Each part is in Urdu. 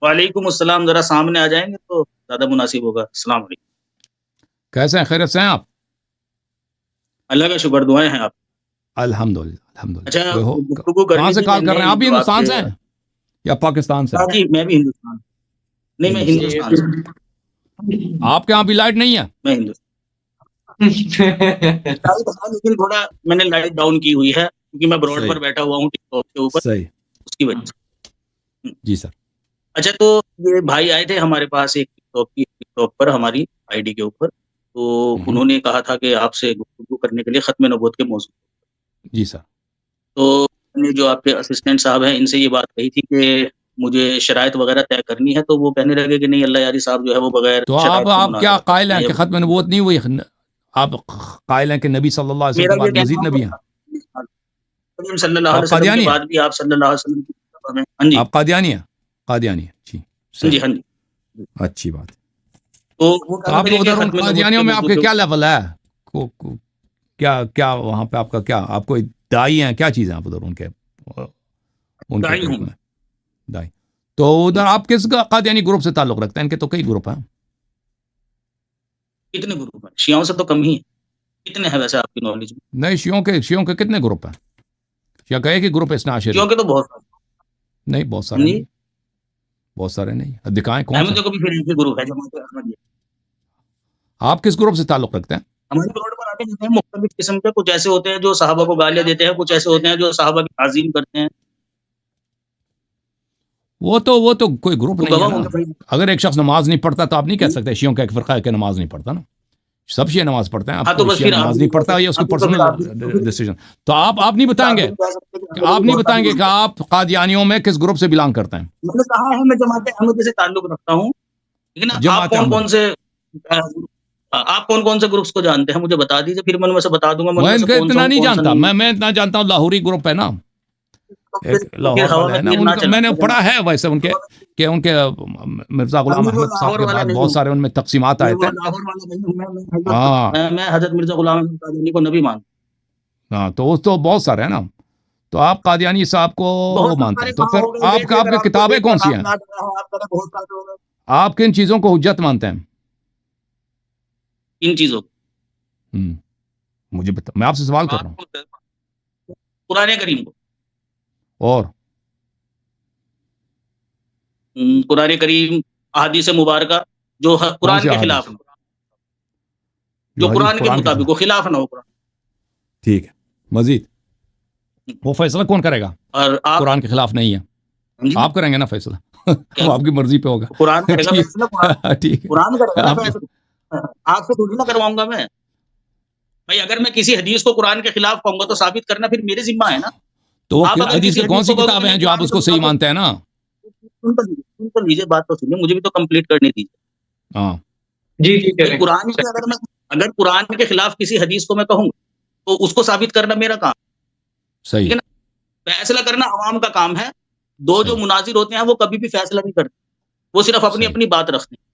وعلیکم السلام، ذرا سامنے آ جائیں گے تو زیادہ مناسب ہوگا. السلام علیکم. کیسے ہیں؟ خیریت سے ہیں آپ؟ اللہ کا شکر، دعائیں ہیں آپ. الحمدللہ الحمدللہ. اچھا، گفتگو کہاں کرنی سے تھی. کال میں کر رہے ہیں آپ؟ بھی جو ہندوستان کے سے ہیں یا پاکستان سے؟ ہاں جی، میں بھی ہندوستان. نہیں، میں ہندوستان سے. آپ کے یہاں بھی لائٹ نہیں ہے؟ میں ہندوستان لیکن تھوڑا میں نے لائٹ ڈاؤن کی ہوئی ہے کیونکہ میں براڈ پر بیٹھا ہوا ہوں ٹک ٹاک کے اوپر، صحیح. اس کی وجہ سے. جی سر. اچھا، تو یہ بھائی آئے تھے ہمارے پاس ایک ٹک ٹاک پر ہماری آئی ڈی کے اوپر، تو انہوں نے کہا تھا کہ آپ سے گفتگو کرنے کے لیے ختم نبوت کے موضوع. جی سر. تو جو آپ کے اسسٹنٹ صاحب ہیں ان سے یہ بات کہی تھی کہ مجھے شرائط وغیرہ طے کرنی ہے، تو وہ کہنے لگے کہ نہیں، اللہ یاری صاحب جو ہے وہ بغیر تو شرائط آپ کے کیا مناظرہ قائل کرتے ہیں کہ ختم نبوت نہیں ہوئی؟ آپ قائل ہیں کہ نبی صلی اللہ علیہ وسلم میرا کے یہ بعد مزید نبی ہیں؟ کہنا صلی اللہ علیہ آپ وسلم قادیانی کے ہیں؟ بعد بھی آپ صلی اللہ علیہ وسلم کی کتابوں میں. ہاں جی آپ قادیانی ہیں؟ قادیانی ہیں. جی ہاں جی صحیح. ہاں جی. اچھی بات. تو وہ تو آپ کہنے کو لگے کہ ادھر ان ختم نبوت قادیانیوں کے میں آپ موضوع کے پہ کیا لیول ہے؟ کیا وہاں پہ آپ کا کیا، آپ کو دائی ہیں؟ کیا چیزیں آپ ادھر ان کے داعی گروپ ہوں. میں دائی؟ تو ادھر آپ کس قادیانی گروپ سے تعلق رکھتے ہیں؟ ان کے تو کئی گروپ ہیں. کتنے گروپ ہیں؟ شیعوں سے تو کم ہی ہیں. کتنے ہیں ویسے آپ کی نالج میں؟ نہیں، شیعوں کے کتنے گروپ ہیں؟ شیعہ کا ایک ہی گروپ ہے اثنا عشری. شیعوں کے تو بہت سارے. نہیں، بہت سارے نہیں. بہت سارے نہیں، دکھائیں کون احمد سا. کو بھی پھر ایک ہی گروپ ہے، جماعت احمدیہ. آپ کس گروپ سے تعلق رکھتے ہیں؟ ہمارے روڈ پر آتے جاتے ہیں مختلف قسم کے، کچھ ایسے ہوتے ہیں جو صحابہ کو گالیاں دیتے ہیں، کچھ ایسے ہوتے ہیں جو صحابہ کی تعظیم کرتے ہیں. وہ تو کوئی گروپ تو نہیں ہے گواہ نا. ہوں گے بھائی. اگر ایک شخص نماز نہیں پڑھتا تو آپ نہیں کہہ سکتے شیعوں کا ایک فرقہ ہے کہ نماز نہیں پڑھتا نا. سب شیعہ نماز پڑھتے ہیں. ہاں آپ تو کو بس شیعہ پھر آپ نماز بھی نہیں پڑھتا، یہ اس کی پرسنل ڈیسیجن. تو آپ نہیں بتائیں گے کہ آپ قادیانیوں میں کس گروپ سے بلانگ کرتے ہیں؟ میں نے کہا ہے میں جماعت احمدیہ سے تعلق رکھتا ہوں، لیکن آپ جماعت کون احمدیہ. کون سے گروپس کو جانتے ہیں مجھے بتا دیجیے، پھر میں ان میں سے بتا دوں گا میں ان میں میں ان سے کا کون سا اتنا ہوں نہیں کون سا جانتا. نہیں. میں اتنا جانتا ہوں لاہوری گروپ ہے نا، ایک لاہور ہوا والے میں ہیں نا، تیر ان نہ کا میں نے چلانا. پڑھا ہے ویسے ان کے کہ ان کے مرزا غلام ابھی وہ احمد صاحب لاہور کے والا بعد نہیں بہت ہوں. سارے ان میں تقسیمات میں آئے وہ تھے. لاہور والا نہیں ہوں. ہاں میں حضرت مرزا غلام احمد قادیانی کو نبی مانتا ہوں. ہاں، تو وہ تو بہت سارے ہیں نا. تو آپ قادیانی صاحب کو وہ بہت مانتے سارے ہیں، تو کہاں پھر ہو گئے، آپ دیکھ لے کر کے آپ کو کتابیں ایک کون کا سی نام ہیں؟ یاد رہا ہو، آپ کا بہت سارے ہو گئے. آپ کن چیزوں کو حجت مانتے ہیں؟ ان چیزوں کو مجھے میں آپ سے سوال کر رہا ہوں. قرآن کریم کو، اور قرآن کریم، احادیث مبارکہ جو کون قرآن سی کے احادیث خلاف نہ ہو، جو حدیث قرآن کے کے مطابق، وہ خلاف نہ ہو قرآن. ٹھیک ہے. مزید وہ فیصلہ کون کرے گا؟ اور آپ قرآن کے خلاف نہیں ہے، آپ کریں گے نا فیصلہ. وہ آپ کی مرضی پہ ہوگا. قرآن کرے گا فیصلہ، ٹھیک ہے. قرآن کرے گا نا آپ فیصلہ، آپ سے تھوڑی نہ کرواؤں گا میں. بھائی اگر میں کسی حدیث کو قرآن کے خلاف کہوں گا تو ثابت کرنا پھر میرے ذمہ ہے نا. تو وہ آپ اگر حدیث کسی کی کون حدیث سی کو کہو گے کتابیں ہیں نہیں جو آپ قرآن اس کے کو صحیح مطابق، مانتے ہیں نا؟ سن تو لیجیے، بات تو سنیے، مجھے بھی تو کمپلیٹ کرنی دیجیے. ہاں جی قرآن کے اگر قرآن کے خلاف کسی حدیث کو میں کہوں تو اس کو ثابت کرنا میرا کام. صحیح. ٹھیک ہے نا، فیصلہ کرنا عوام کا کام ہے. دو جو مناظر ہوتے ہیں وہ کبھی بھی فیصلہ نہیں کرتے، وہ صرف اپنی اپنی بات رکھتے ہیں.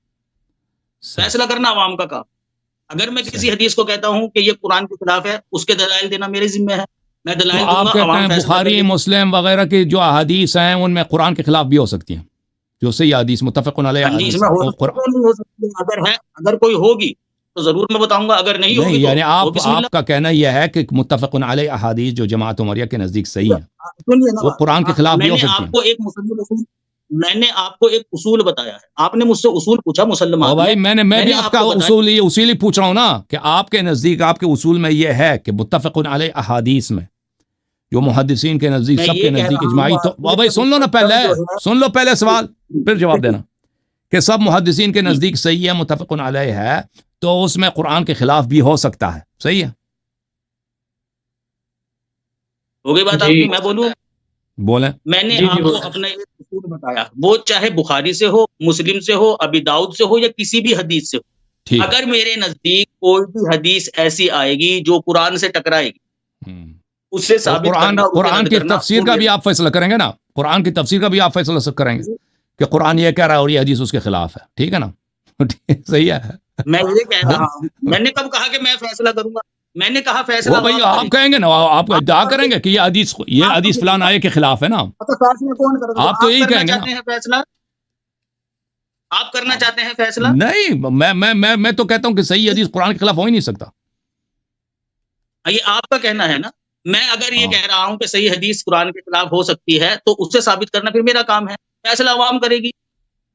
فیصلہ کرنا عوام کا کام. اگر میں کسی حدیث کو کہتا ہوں کہ یہ قرآن کے خلاف ہے، اس کے دلائل دینا میرے ذمہ ہے. میں تو دلائل دوں آپ گا، کہتے ہیں عوام فیصلہ بخاری کرے گی. مسلم وغیرہ کی جو احادیث ہیں ان میں قرآن کے خلاف بھی ہو سکتی ہیں، جو صحیح حدیث متفق علیہ اس حدیث میں ہیں ہو وہ سکتی ہے، نہیں ہو سکتی. اگر کوئی ہوگی تو ضرور میں بتاؤں گا، اگر نہیں ہوگی تو یعنی وہ بسم اللہ. آپ کا کہنا یہ ہے کہ متفق علیہ احادیث جو جماعت عمریہ کے نزدیک صحیح ہیں سنیے نا، وہ قرآن کے خلاف بھی ہو سکتی ہیں. میں نے آپ کو ایک اصول بتایا ہے. آپ نے مجھ سے اصول پوچھا مسلمات بھائی میں بھی آپ کا کو بتایا. اصول ہی پوچھ رہا ہوں نا کہ آپ کے نزدیک آپ کے اصول میں یہ ہے کہ متفق علیہ احادیث میں جو محدثین کے نزدیک میں سب یہ کے کہہ نزدیک رہا اجماعی. تو ہوں، بھائی سن لو نا پہلے سوال پھر جواب دینا کہ سب محدثین کے نزدیک صحیح ہے، متفق علیہ ہے، تو اس میں قرآن کے خلاف بھی ہو سکتا ہے. صحیح ہے، ہو گئی بات آپ کی. میں بولوں، بولیں. میں نے آپ کو اپنا ایک اصول بتایا، وہ چاہے بخاری سے ہو، مسلم سے ہو، ابی داؤد سے ہو، یا کسی بھی حدیث سے ہو. اگر میرے نزدیک کوئی بھی حدیث ایسی آئے گی جو قرآن سے ٹکرائے گی، اس سے ثابت کرنا، قرآن کی تفسیر کا بھی آپ فیصلہ کریں گے نا، قرآن کی تفسیر کا بھی آپ فیصلہ کریں گے کہ قرآن یہ کہہ رہا ہے اور یہ حدیث اس کے خلاف ہے. ٹھیک ہے نا؟ صحیح ہے. میں یہ کہہ رہا ہوں، میں نے کب کہا کہ میں فیصلہ کروں گا؟ میں نے کہا فیصلہ وہ بھائی آپ کہیں گے نا، آپ ادعا کریں گے کہ یہ حدیث فلان آئے کے خلاف ہے نا، فیصلہ کون کرے گا؟ آپ تو یہی کہیں گے نا. فیصلہ آپ کرنا چاہتے ہیں فیصلہ؟ نہیں، میں تو کہتا ہوں کہ صحیح حدیث قرآن کے خلاف ہو ہی نہیں سکتا. یہ آپ کا کہنا ہے نا. میں اگر یہ ہاں. کہہ رہا ہوں کہ صحیح حدیث قرآن کے خلاف ہو سکتی ہے تو اسے ثابت کرنا پھر میرا کام ہے. فیصلہ عوام کرے گی.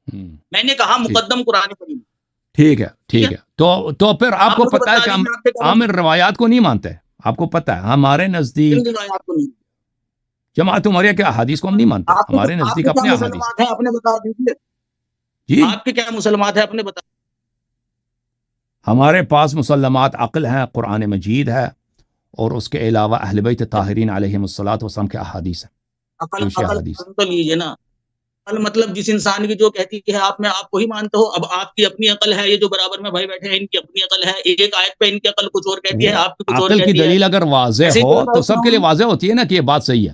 میں نے کہا مقدم قرآن کریم. ٹھیک ہے. تو پھر آپ کو پتا ہے کہ ہم روایات کو نہیں مانتے. آپ کو پتا ہے ہمارے نزدیک جماعت عمریہ کے احادیث کو ہم نہیں مانتے. ہمارے نزدیک اپنے احادیث. آپ نے بتا دیجیے جی آپ کے کیا مسلمات ہیں اپنے بتا. ہمارے پاس مسلمات عقل ہیں، قرآن مجید ہے، اور اس کے علاوہ اہل بیت طاہرین علیہم الصلاۃ والسلام کے احادیث ہیں. عقل تو لیجیے نا. عقل مطلب جس انسان کی جو کہتی ہے آپ میں آپ کو ہی مانتے ہو. اب آپ کی اپنی عقل ہے، یہ جو برابر میں بھائی بیٹھے ہیں ان کی اپنی عقل ہے. ایک آیت پہ ان کی عقل کچھ اور کہتی ہے، آپ کی کچھ اور عقل کہتی کی ہے. دلیل اگر واضح ہو تو سب کے لیے واضح ہوتی ہے نا کہ یہ بات صحیح ہے.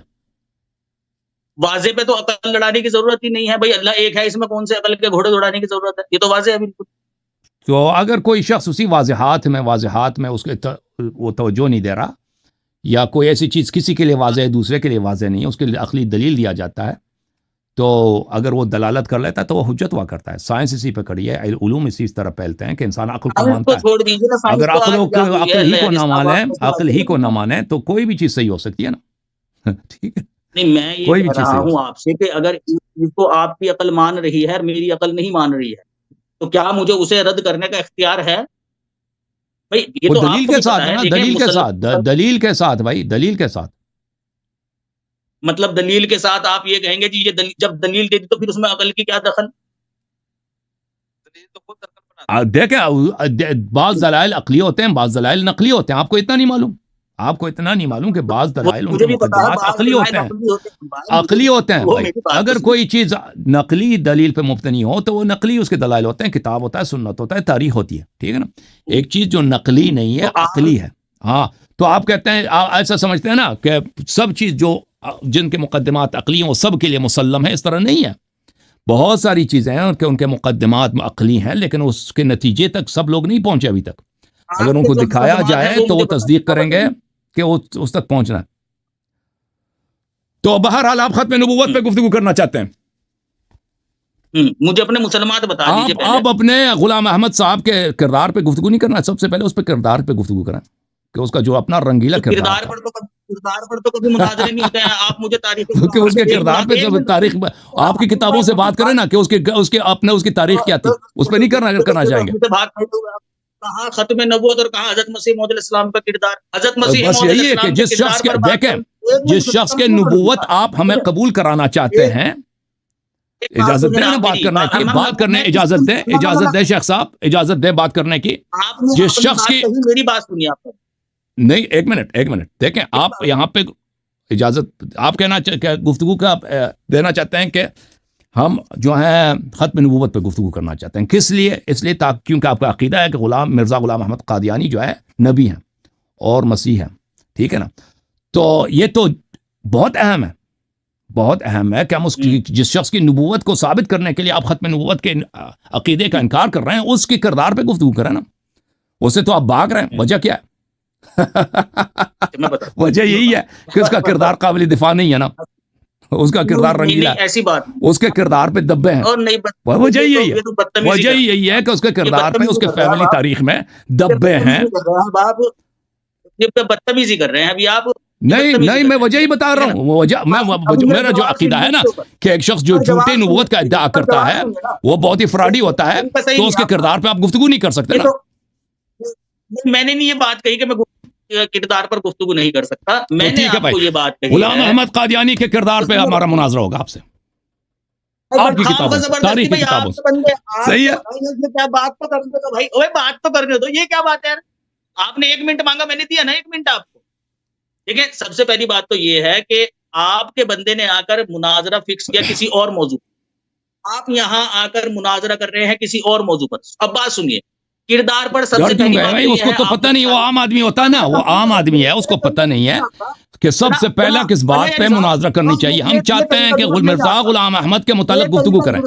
واضح پہ تو عقل لڑانے کی ضرورت ہی نہیں ہے. بھائی اللہ ایک ہے، اس میں کون سے عقل کے گھوڑے دوڑانے کی ضرورت ہے؟ یہ تو واضح ہے بالکل. تو اگر کوئی شخص اسی واضحات میں اس کے وہ توجہ نہیں دے رہا، یا کوئی ایسی چیز کسی کے لیے واضح ہے دوسرے کے لیے واضح نہیں ہے، اس کے لیے عقلی دلیل دیا جاتا ہے، تو اگر وہ دلالت کر لیتا ہے تو وہ حجت ہوا کرتا ہے. سائنس اسی پہ کڑی ہے، علوم اسی طرح پھیلتے ہیں کہ انسان عقل کو مانتا ہے. اگر عقل ہی کو نہ مانے تو کوئی بھی چیز صحیح ہو سکتی ہے نا. ٹھیک ہے. نہیں، میں یہ کہہ رہا ہوں آپ سے کہ اگر اس کو آپ کی عقل مان رہی ہے اور میری عقل نہیں مان رہی ہے تو کیا مجھے اسے رد کرنے کا اختیار ہے؟ بھائی یہ تو دلیل کے ساتھ ہے نا، دلیل کے ساتھ بھائی، دلیل کے ساتھ. مطلب دلیل کے ساتھ آپ یہ کہیں گے جی یہ جب دلیل دے دی تو پھر اس میں عقل کی کیا دخل؟ دیکھیں بعض دلائل عقلی ہوتے ہیں، بعض دلائل نقلی ہوتے ہیں. آپ کو اتنا نہیں معلوم کہ بعض دلائل ان کے مقدمات عقلی ہوتے ہیں. بھائی اگر کوئی چیز نقلی دلیل پہ مبتنی ہو تو وہ نقلی اس کے دلائل ہوتے ہیں. کتاب ہوتا ہے، سنت ہوتا ہے، تاریخ ہوتی ہے. ٹھیک ہے نا. ایک چیز جو نقلی نہیں ہے عقلی ہے. ہاں تو آپ کہتے ہیں، ایسا سمجھتے ہیں نا کہ سب چیز جو جن کے مقدمات عقلی ہیں وہ سب کے لیے مسلم ہے. اس طرح نہیں ہے. بہت ساری چیزیں ہیں کہ ان کے مقدمات عقلی ہیں لیکن اس کے نتیجے تک سب لوگ نہیں پہنچے ابھی تک. اگر ان کو دکھایا جائے تو وہ تصدیق کریں گے کہ وہ اس تک پہنچنا ہے. تو بہرحال آپ ختم نبوت پہ گفتگو کرنا چاہتے ہیں. مجھے اپنے مسلمات بتا دیجیے. آپ اپنے غلام احمد صاحب کے کردار پہ گفتگو نہیں کرنا. سب سے پہلے اس پہ کردار پہ گفتگو کریں کہ اس کا جو اپنا رنگیلا کردار پر تو کبھی مناظرے نہیں ہوتے ہیں. آپ مجھے تاریخ اس کے کردار پہ تاریخ آپ کی کتابوں سے بات کریں نا کہ اس کی تاریخ کیا تھی، اس پہ نہیں کرنا چاہیں گے. کہاں ختم نبوت اور کہاں حضرت مسیح موعود علیہ السلام کا کردار. حضرت مسیح بس یہی ہے کہ جس شخص کے دیکھیں جس شخص کے نبوت آپ ہمیں قبول کرانا چاہتے ہیں، اجازت دیں بات کرنے اجازت دیں شیخ صاحب، اجازت دیں بات کرنے کی. جس شخص کی میری بات سنیے آپ نہیں، ایک منٹ دیکھیں. آپ یہاں پہ اجازت آپ گفتگو کا دینا چاہتے ہیں کہ ہم جو ہیں ختم نبوت پہ گفتگو کرنا چاہتے ہیں. کس لیے؟ اس لیے کیونکہ آپ کا عقیدہ ہے کہ مرزا غلام احمد قادیانی جو ہے نبی ہیں اور مسیح ہیں. ٹھیک ہے نا. تو یہ تو بہت اہم ہے کہ ہم جس شخص کی نبوت کو ثابت کرنے کے لیے آپ ختم نبوت کے عقیدے کا انکار کر رہے ہیں اس کے کردار پہ گفتگو کریں نا. اسے تو آپ بھاگ رہے ہیں. وجہ کیا ہے؟ وجہ یہی ہے کہ اس کا کردار قابل دفاع نہیں ہے نا. اس کا کردار رنگیلا ہے. ایسی بات اس کے کردار پہ دبے ہیں. وجہ یہی ہے کہ اس کے کردار پہ اس کے فیملی تاریخ میں دبے ہیں. بدتمیزی کر رہے ہیں ابھی آپ. نہیں میں وجہ ہی بتا رہا ہوں. میرا جو عقیدہ ہے نا کہ ایک شخص جو جھوٹی نبوت کا ادعا کرتا ہے وہ بہت ہی فراڈی ہوتا ہے، تو اس کے کردار پہ آپ گفتگو نہیں کر سکتے نا. میں نے نہیں یہ بات کہی کہ میں کردار پر گفتگو نہیں کر سکتا. میں نے آپ کو یہ بات کہی. غلام احمد قادیانی کے کردار پہ ہمارا مناظرہ ہوگا آپ سے، آپ کی کتابوں سے، تاریخ کی کتابوں سے. صحیح ہے. بات تو کرنے دو بھائی، بات تو کرنے دو. یہ کیا بات ہے؟ آپ نے 1 منٹ مانگا، میں نے دیا نا 1 منٹ آپ کو. دیکھیں سب سے پہلی بات تو یہ ہے کہ آپ کے بندے نے آ کر مناظرہ فکس کیا کسی اور موضوع. آپ یہاں آ کر مناظرہ کر رہے ہیں کسی اور موضوع پر. اب بات سنیے. کردار پر سب سے پہلی بات اس کو تو پتہ نہیں، وہ عام آدمی ہوتا ہے نا، وہ عام آدمی ہے، اس کو پتہ نہیں ہے کہ سب سے پہلا کس بات پہ مناظرہ کرنی چاہیے. ہم چاہتے ہیں کہ مرزا غلام احمد کے متعلق گفتگو کریں.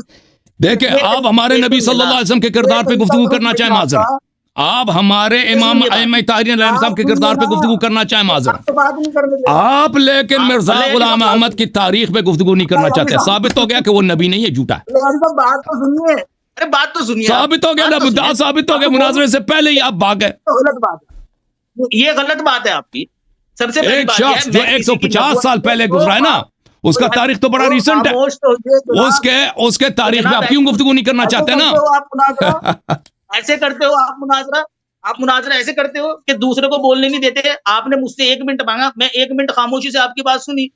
دیکھیں آپ ہمارے نبی صلی اللہ علیہ وسلم کے کردار پہ گفتگو کرنا چاہیں معذرہ، آپ ہمارے امام ائمہ طاہرین علیہ السلام کے کردار پہ گفتگو کرنا چاہیں معذرہ، آپ لیکن مرزا غلام احمد کی تاریخ پہ گفتگو نہیں کرنا چاہتے. ثابت ہو گیا کہ وہ نبی نہیں ہے، جھوٹا ہے. ارے بات تو سنیے، ثابت ہو گیا نا، مدعا ثابت ہو گیا، مناظرے سے پہلے ہی آپ بھاگ گئے. غلط بات ہے، یہ غلط بات ہے آپ کی. سب سے پہلی ایک بات یہ شخص ہے جو میں کسی کی 150 سال نبوت پہلے کو- گزرا ہے نا، اس کا تاریخ تو بڑا ریسنٹ ہے. خاموش تو ہوئیے جناب. اس کے تاریخ میں جناب آپ کیوں گفتگو نہیں کرنا ایسے چاہتے ہیں کرتے ہو آپ نا؟ مناظرہ، ایسے کرتے ہو آپ مناظرہ ایسے کرتے ہو کہ دوسرے کو بولنے نہیں دیتے. آپ نے مجھ سے 1 منٹ مانگا، میں 1 منٹ خاموشی سے آپ کی بات سنی.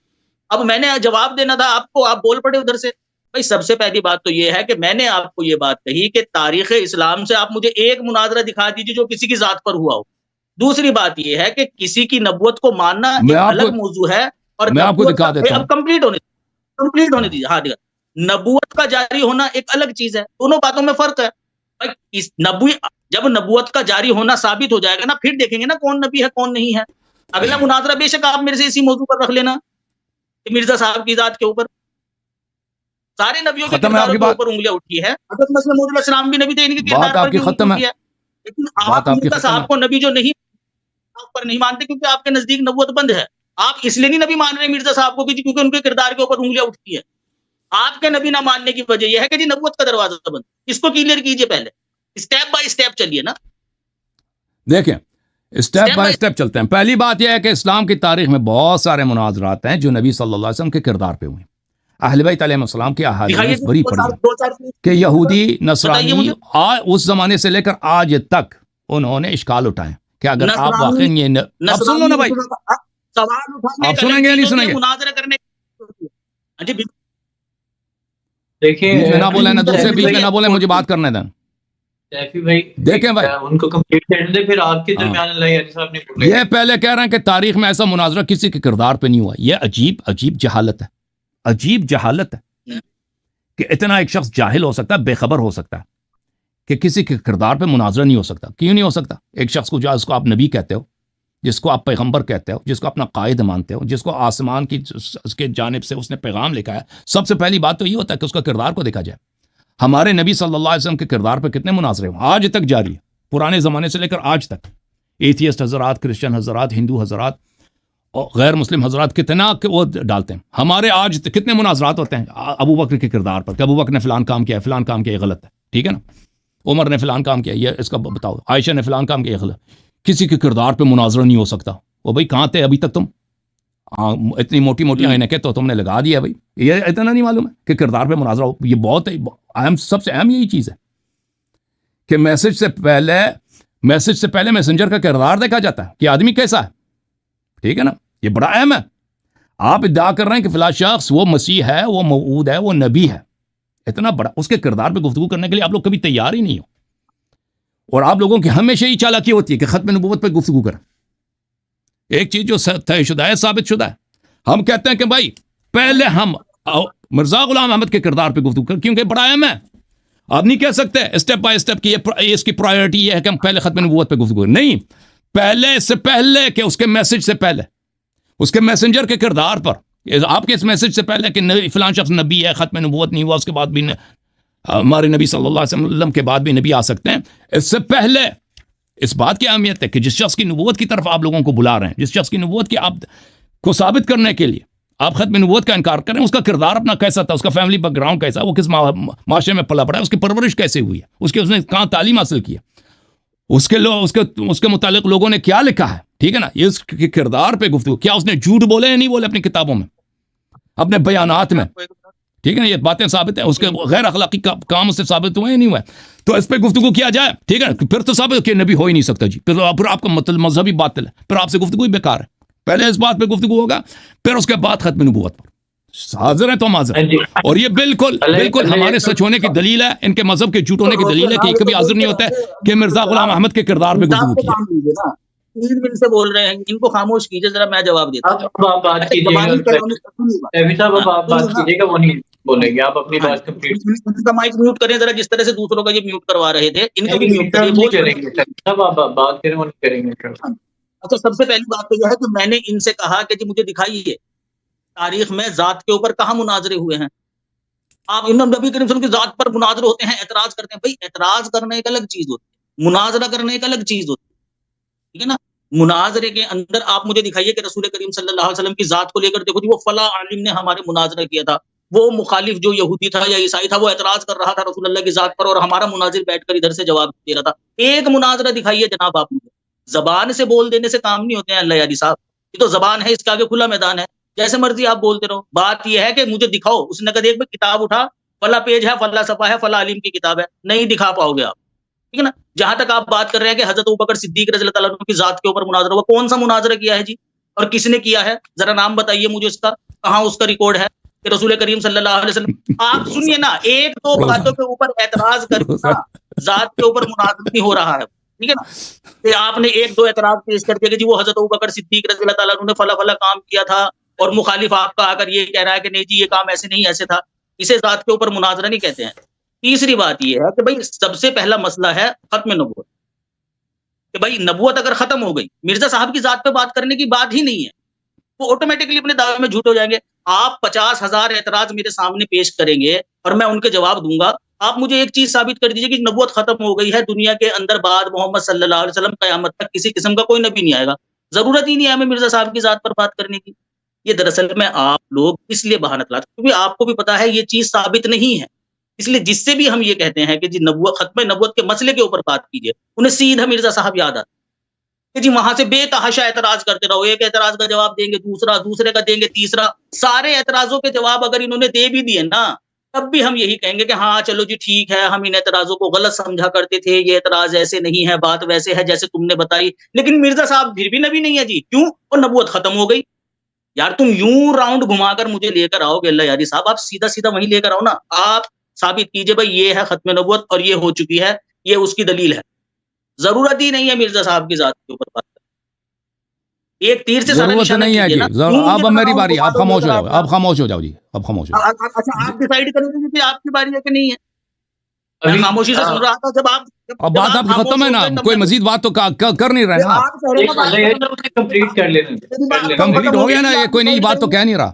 اب میں نے جواب دینا تھا آپ کو، آپ بول پڑے ادھر سے. بھائی سب سے پہلی بات تو یہ ہے کہ میں نے آپ کو یہ بات کہی کہ تاریخ اسلام سے آپ مجھے ایک مناظرہ دکھا دیجیے جو کسی کی ذات پر ہوا ہو. دوسری بات یہ ہے کہ کسی کی نبوت کو ماننا ایک الگ موضوع ہے، اور میں آپ کو نبوت دکھا دیتا ہوں. اب کمپلیٹ ہونے دیجیے. ہاں دیکھا، نبوت کا جاری ہونا ایک الگ چیز ہے، دونوں باتوں میں فرق ہے. جب نبوت کا جاری ہونا ثابت ہو جائے گا نا، پھر دیکھیں گے نا کون نبی ہے کون نہیں ہے. اگلا مناظرہ بے شک آپ میرے سے اسی موضوع پر رکھ لینا کہ مرزا صاحب کی ذات کے اوپر سارے نبیوں کے ختم ہے آپ کرداروں کی کے بات. اوپر انگلیاں اٹھی ہے. حضرت مسیح موعود علیہ السلام بھی نبی تھے، ان کے بات کردار آپ پر کی بھی ختم ہے. اٹھی ہے. لیکن بات آپ آپ کی مرزا ختم ہے. صاحب کو نبی جو نہیں آپ پر نہیں مانتے کیونکہ آپ کے نزدیک نبوت بند ہے. آپ اس لیے نہیں نبی مان رہے مرزا صاحب کو کیونکہ ان کے کردار کے اوپر انگلیاں اٹھتی ہے. آپ کے نبی نہ ماننے کی وجہ یہ ہے کہ جی نبوت کا دروازہ بند. اس کو کلیئر کیجئے، پہلے اسٹیپ بائی اسٹیپ چلیے نا. دیکھیں اسٹیپ بائی اسٹیپ چلتے ہیں. پہلی بات یہ ہے کہ اسلام کی تاریخ میں بہت سارے مناظرات ہیں جو نبی صلی اللہ علیہ وسلم کے کردار پہ ہوئے. اہل بیت علیہ السلام کی احادیث بڑی پڑی ہیں کہ یہودی نصرانی اس زمانے سے لے کر آج تک انہوں نے اشکال اٹھائے کہ اگر آپ واقعی یہ اب سن لو نا بھائی، آپ سنیں گے یا نہیں سنیں گے؟ مناظرہ کرنے دیکھیں بیچ میں نہ بولیں نا، دوسرے بیچ میں نہ بولیں، مجھے بات کرنے دیں. سیفی بھائی دیکھیں بھائی، ان کو کمپلیٹ کرنے دیں، پھر آپ کے درمیان اللہ علی صاحب نے بولے. یہ پہلے کہہ رہے ہیں کہ تاریخ میں ایسا مناظرہ کسی کے کردار پہ نہیں ہوا. یہ عجیب جہالت ہے، عجیب جہالت ہے کہ اتنا ایک شخص جاہل ہو سکتا ہے، بے خبر ہو سکتا ہے کہ کسی کے کردار پہ مناظرہ نہیں ہو سکتا. کیوں نہیں ہو سکتا؟ ایک شخص کو جو اس کو آپ نبی کہتے ہو، جس کو آپ پیغمبر کہتے ہو، جس کو اپنا قائد مانتے ہو، جس کو آسمان کی اس کے جانب سے اس نے پیغام لکھا ہے، سب سے پہلی بات تو یہ ہوتا ہے کہ اس کا کردار کو دیکھا جائے. ہمارے نبی صلی اللہ علیہ وسلم کے کردار پہ کتنے مناظرے ہوں آج تک جاری ہے، پرانے زمانے سے لے کر آج تک. ایتھیسٹ حضرات، کرسچن حضرات، ہندو حضرات اور غیر مسلم حضرات کتنا وہ ڈالتے ہیں. ہمارے آج کتنے مناظرات ہوتے ہیں ابو بکر کے کردار پر کہ ابو بکر نے فلان کام کیا ہے، فلان کام کیا ہے، غلط ہے، ٹھیک ہے نا. عمر نے فلان کام کیا، یہ اس کا بتاؤ. عائشہ نے فلان کام کیا، غلط. کسی کے کردار پہ مناظرہ نہیں ہو سکتا. وہ بھائی کہاں تھے ابھی تک تم؟ اتنی موٹی موٹی عینکیں تو تم نے لگا دیا بھائی. یہ اتنا نہیں معلوم ہے کہ کردار پہ مناظرہ ہو. یہ بہت اہم، سب سے اہم یہی چیز ہے کہ میسج سے پہلے میسنجر کا کردار دیکھا جاتا ہے کہ آدمی کیسا ہے، ٹھیک ہے نا. یہ بڑا اہم ہے. آپ ادعا کر رہے ہیں کہ فلاں شخص وہ مسیح ہے، وہ موعود ہے، وہ نبی ہے. اتنا بڑا اس کے کردار پہ گفتگو کرنے کے لیے آپ لوگ کبھی تیار ہی نہیں ہو. اور آپ لوگوں کی ہمیشہ ہی چالاکی ہوتی ہے کہ ختم نبوت پہ گفتگو کریں. ایک چیز جو طے شدہ ہے، ثابت شدہ ہے. ہم کہتے ہیں کہ بھائی پہلے ہم مرزا غلام احمد کے کردار پہ گفتگو کریں کیونکہ بڑا اہم ہے. آپ نہیں کہہ سکتے اسٹیپ بائی اسٹیپ کی اس کی پرائیورٹی یہ ہے کہ ہم پہلے ختم نبوت پہ گفتگو کریں. نہیں، پہلے سے پہلے کہ اس کے میسج سے پہلے، اس کے میسنجر کے کردار پر، آپ کے اس میسج سے پہلے کہ فلان شخص نبی ہے، ختم نبوت نہیں ہوا، اس کے بعد بھی ہمارے نبی صلی اللہ علیہ وسلم کے بعد بھی نبی آ سکتے ہیں. اس سے پہلے اس بات کی اہمیت ہے کہ جس شخص کی نبوت کی طرف آپ لوگوں کو بلا رہے ہیں، جس شخص کی نبوت کی آپ کو ثابت کرنے کے لیے آپ ختم نبوت کا انکار کریں، اس کا کردار اپنا کیسا تھا، اس کا فیملی بیک گراؤنڈ کیسا، وہ کس معاشرے میں پلا بڑا ہے، اس کی پرورش کیسے ہوئی ہے، اس نے کہاں تعلیم حاصل کی ہے، اس کے متعلق لوگوں نے کیا لکھا ہے، ٹھیک ہے نا. یہ اس کے کردار پہ گفتگو، کیا اس نے جھوٹ بولے یا نہیں بولے اپنی کتابوں میں، اپنے بیانات میں، ٹھیک ہے نا. یہ باتیں ثابت ہیں. اس کے غیر اخلاقی کام اس سے ثابت ہوئے یا نہیں ہوئے، تو اس پہ گفتگو کیا جائے، ٹھیک ہے. پھر تو ثابت کہ نبی ہو ہی نہیں سکتا جی. پھر آپ کا مذہبی باطل ہے، پھر آپ سے گفتگو ہی بیکار ہے. پہلے اس بات پہ گفتگو ہوگا، پھر اس کے بعد ختم نبوت پر. حاضر ہیں تو ہم حاضر ہیں. اور یہ بالکل ہمارے سچ ہونے کی دلیل ہے، ان کے مذہب کے جھوٹ ہونے کی دلیل ہے کہ یہ کبھی حاضر نہیں ہوتا ہے کہ مرزا غلام احمد کے کردار پہ گفتگو کیا. 3 منٹ سے بول رہے ہیں، ان کو خاموش کیجئے ذرا، میں جواب دیتا ہوں. آپ بات کیجیے گا، آپ بات کیجیے گا، وہ نہیں بولیں گے. آپ اپنی بات کمپلیٹ. ان کا مائک میوٹ کریں ذرا، جس طرح سے دوسروں کا یہ میوٹ کروا رہے تھے، ان کا بھی میوٹ کریے. سب آپ بات کریں، وہ نہیں کریں گے. اچھا، سب سے پہلی بات تو یہ ہے کہ میں نے ان سے کہا کہ جی مجھے دکھائیے تاریخ میں ذات کے اوپر کہاں مناظرے ہوئے ہیں. آپ نبی کریم صلی اللہ علیہ وسلم کی ذات پر مناظرے ہوتے ہیں، اعتراض کرتے ہیں. بھائی اعتراض کرنا ایک الگ چیز ہوتی ہے، مناظرہ کرنا ایک الگ چیز ہوتی ہے، ٹھیک ہے نا. مناظرے کے اندر آپ مجھے دکھائیے کہ رسول کریم صلی اللہ علیہ وسلم کی ذات کو لے کر دیکھو جی وہ فلاں عالم نے ہمارے مناظرہ کیا تھا، وہ مخالف جو یہودی تھا یا عیسائی تھا وہ اعتراض کر رہا تھا رسول اللہ کی ذات پر اور ہمارا مناظر بیٹھ کر ادھر سے جواب دے رہا تھا. ایک مناظرہ دکھائیے جناب آپ مجھے. زبان سے بول دینے سے کام نہیں ہوتے ہیں اللہ یاری صاحب. یہ تو زبان ہے, اس کے آگے کھلا میدان ہے, جیسے مرضی آپ بولتے رہو. بات یہ ہے کہ مجھے دکھاؤ. اس نے کہا دیکھ بھائی کتاب اٹھا, فلاں پیج ہے, فلاں صفحہ ہے, فلاں عالم کی کتاب ہے. نہیں دکھا پاؤ گے آپ, ٹھیک ہے نا. جہاں تک آپ بات کر رہے ہیں کہ حضرت ابوبکر صدیق رضی اللہ تعالیٰ عنہ کی ذات کے اوپر مناظرہ ہوا, کون سا مناظرہ کیا ہے جی, اور کس نے کیا ہے؟ ذرا نام بتائیے مجھے اس کا, کہاں اس کا ریکارڈ ہے کہ رسول کریم صلی اللہ علیہ وسلم. آپ سنیے نا, ایک دو باتوں کے اوپر اعتراض کرنا ذات کے اوپر مناظرہ نہیں ہو رہا ہے, ٹھیک ہے نا. کہ آپ نے ایک دو اعتراض پیش کر دیا کہ جی وہ حضرت ابوبکر صدیق رضی اللہ تعالیٰ عنہ نے فلاں فلاں کام کیا تھا, اور مخالف آپ کا آ کر یہ کہہ رہا ہے کہ نہیں جی یہ کام ایسے نہیں ایسے تھا. اسے ذات کے اوپر مناظرہ نہیں کہتے ہیں. تیسری بات یہ ہے کہ بھائی سب سے پہلا مسئلہ ہے ختم نبوت, کہ بھائی نبوت اگر ختم ہو گئی, مرزا صاحب کی ذات پہ بات کرنے کی بات ہی نہیں ہے, وہ آٹومیٹکلی اپنے دعوے میں جھوٹ ہو جائیں گے. آپ 50,000 اعتراض میرے سامنے پیش کریں گے اور میں ان کے جواب دوں گا. آپ مجھے ایک چیز ثابت کر دیجیے کہ نبوت ختم ہو گئی ہے دنیا کے اندر, بعد محمد صلی اللہ علیہ وسلم قیامت تک کسی قسم کا کوئی نبی نہیں آئے گا. ضرورت ہی نہیں ہے ہمیں مرزا صاحب کی ذات پر بات کرنے کی. یہ دراصل میں آپ لوگ اس لیے بہانت لاتے کیونکہ آپ کو بھی پتا ہے یہ چیز ثابت نہیں ہے. اس لیے جس سے بھی ہم یہ کہتے ہیں کہ جی نبوت, ختم نبوت کے مسئلے کے اوپر بات کیجیے, انہیں سیدھا مرزا صاحب یاد آتا کہ جی وہاں سے بے تحاشا اعتراض کرتے رہو. ایک اعتراض کا جواب دیں گے, دوسرا, دوسرے کا دیں گے, تیسرا. سارے اعتراضوں کے جواب اگر انہوں نے دے بھی دیے نا, تب بھی ہم یہی کہیں گے کہ ہاں چلو جی ٹھیک ہے, ہم ان اعتراضوں کو غلط سمجھا کرتے تھے, یہ اعتراض ایسے نہیں ہے, بات ویسے ہے جیسے تم نے بتائی. لیکن مرزا صاحب پھر بھی نبی نہیں ہے جی, کیوں؟ اور نبوت ختم ہو گئی. یار تم یوں راؤنڈ گھما کر مجھے لے کر آؤ گے اللہ یاری صاحب, آپ سیدھا سیدھا وہیں لے کر آؤ نا. آپ ثابت کیجئے بھائی یہ ہے ختم نبوت اور یہ ہو چکی ہے, یہ اس کی دلیل ہے. ضرورت ہی نہیں ہے مرزا صاحب کی ذات کے اوپر بات کرنے. ایک تیر سے سارا ضرورت نشانہ نہیں ہے کیجئے جی. نا. اب میری باری, آپ خاموش ہو جاؤ, آپ خاموش ہو جاؤ جی, آپ خاموش ہو جاؤ. اچھا آپ ڈیسائیڈ کریں گے کہ آپ کی باری ہے کہ نہیں ہے. میں خاموشی سے سن رہا تھا, جب آپ اب بات آپ کی ختم ہے نا, کوئی مزید بات تو کر نہیں رہے نا. کمپلیٹ کر لینا, کمپلیٹ ہو گیا نا, یہ کوئی نئی بات تو کہہ نہیں رہا.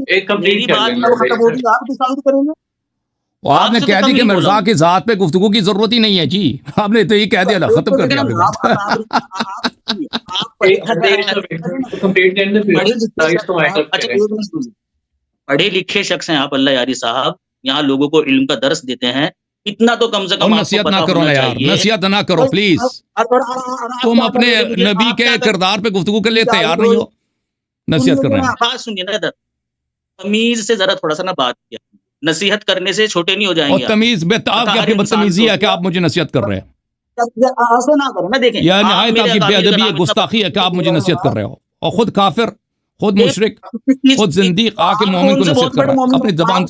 ایک کمپلیٹ کر لینا. ختم ہوگی آپ ڈیسائیڈ کریں گے. آپ نے کہہ دی کہ مرزا کی ذات پہ گفتگو کی ضرورت ہی نہیں ہے جی. آپ نے تو یہ کہہ دیا نا, ختم کر دیا پڑھے لکھے شخص ہیں آپ اللہ یاری صاحب, یہاں لوگوں کو علم کا درس دیتے ہیں, اتنا تو کم سے کم نصیحت نہ کرو نا یار, نصیحت نہ کرو پلیز. تم اپنے نبی کے کردار پہ گفتگو کے لیے تیار نہیں ہو, نصیحت کر رہے ہیں. بات سنیے نا, ادھر تمیز سے ذرا تھوڑا سا نا بات کیا. نصیحت کرنے سے چھوٹے نہیں ہو جائیں گے. اور تمیز آپ کی بدتمیزی ہے کہ آپ مجھے نصیحت کر رہے ہیں. ایسے نہ کریں نا, دیکھیں یہ نہایت آپ کی بے ادبی ہے, گستاخی ہے کہ آپ مجھے نصیحت کر رہے ہو, اور خود کافر, خود مشرک, خود زندیق آ کے مومن کو نصیحت کر رہا ہے. اپنی زبان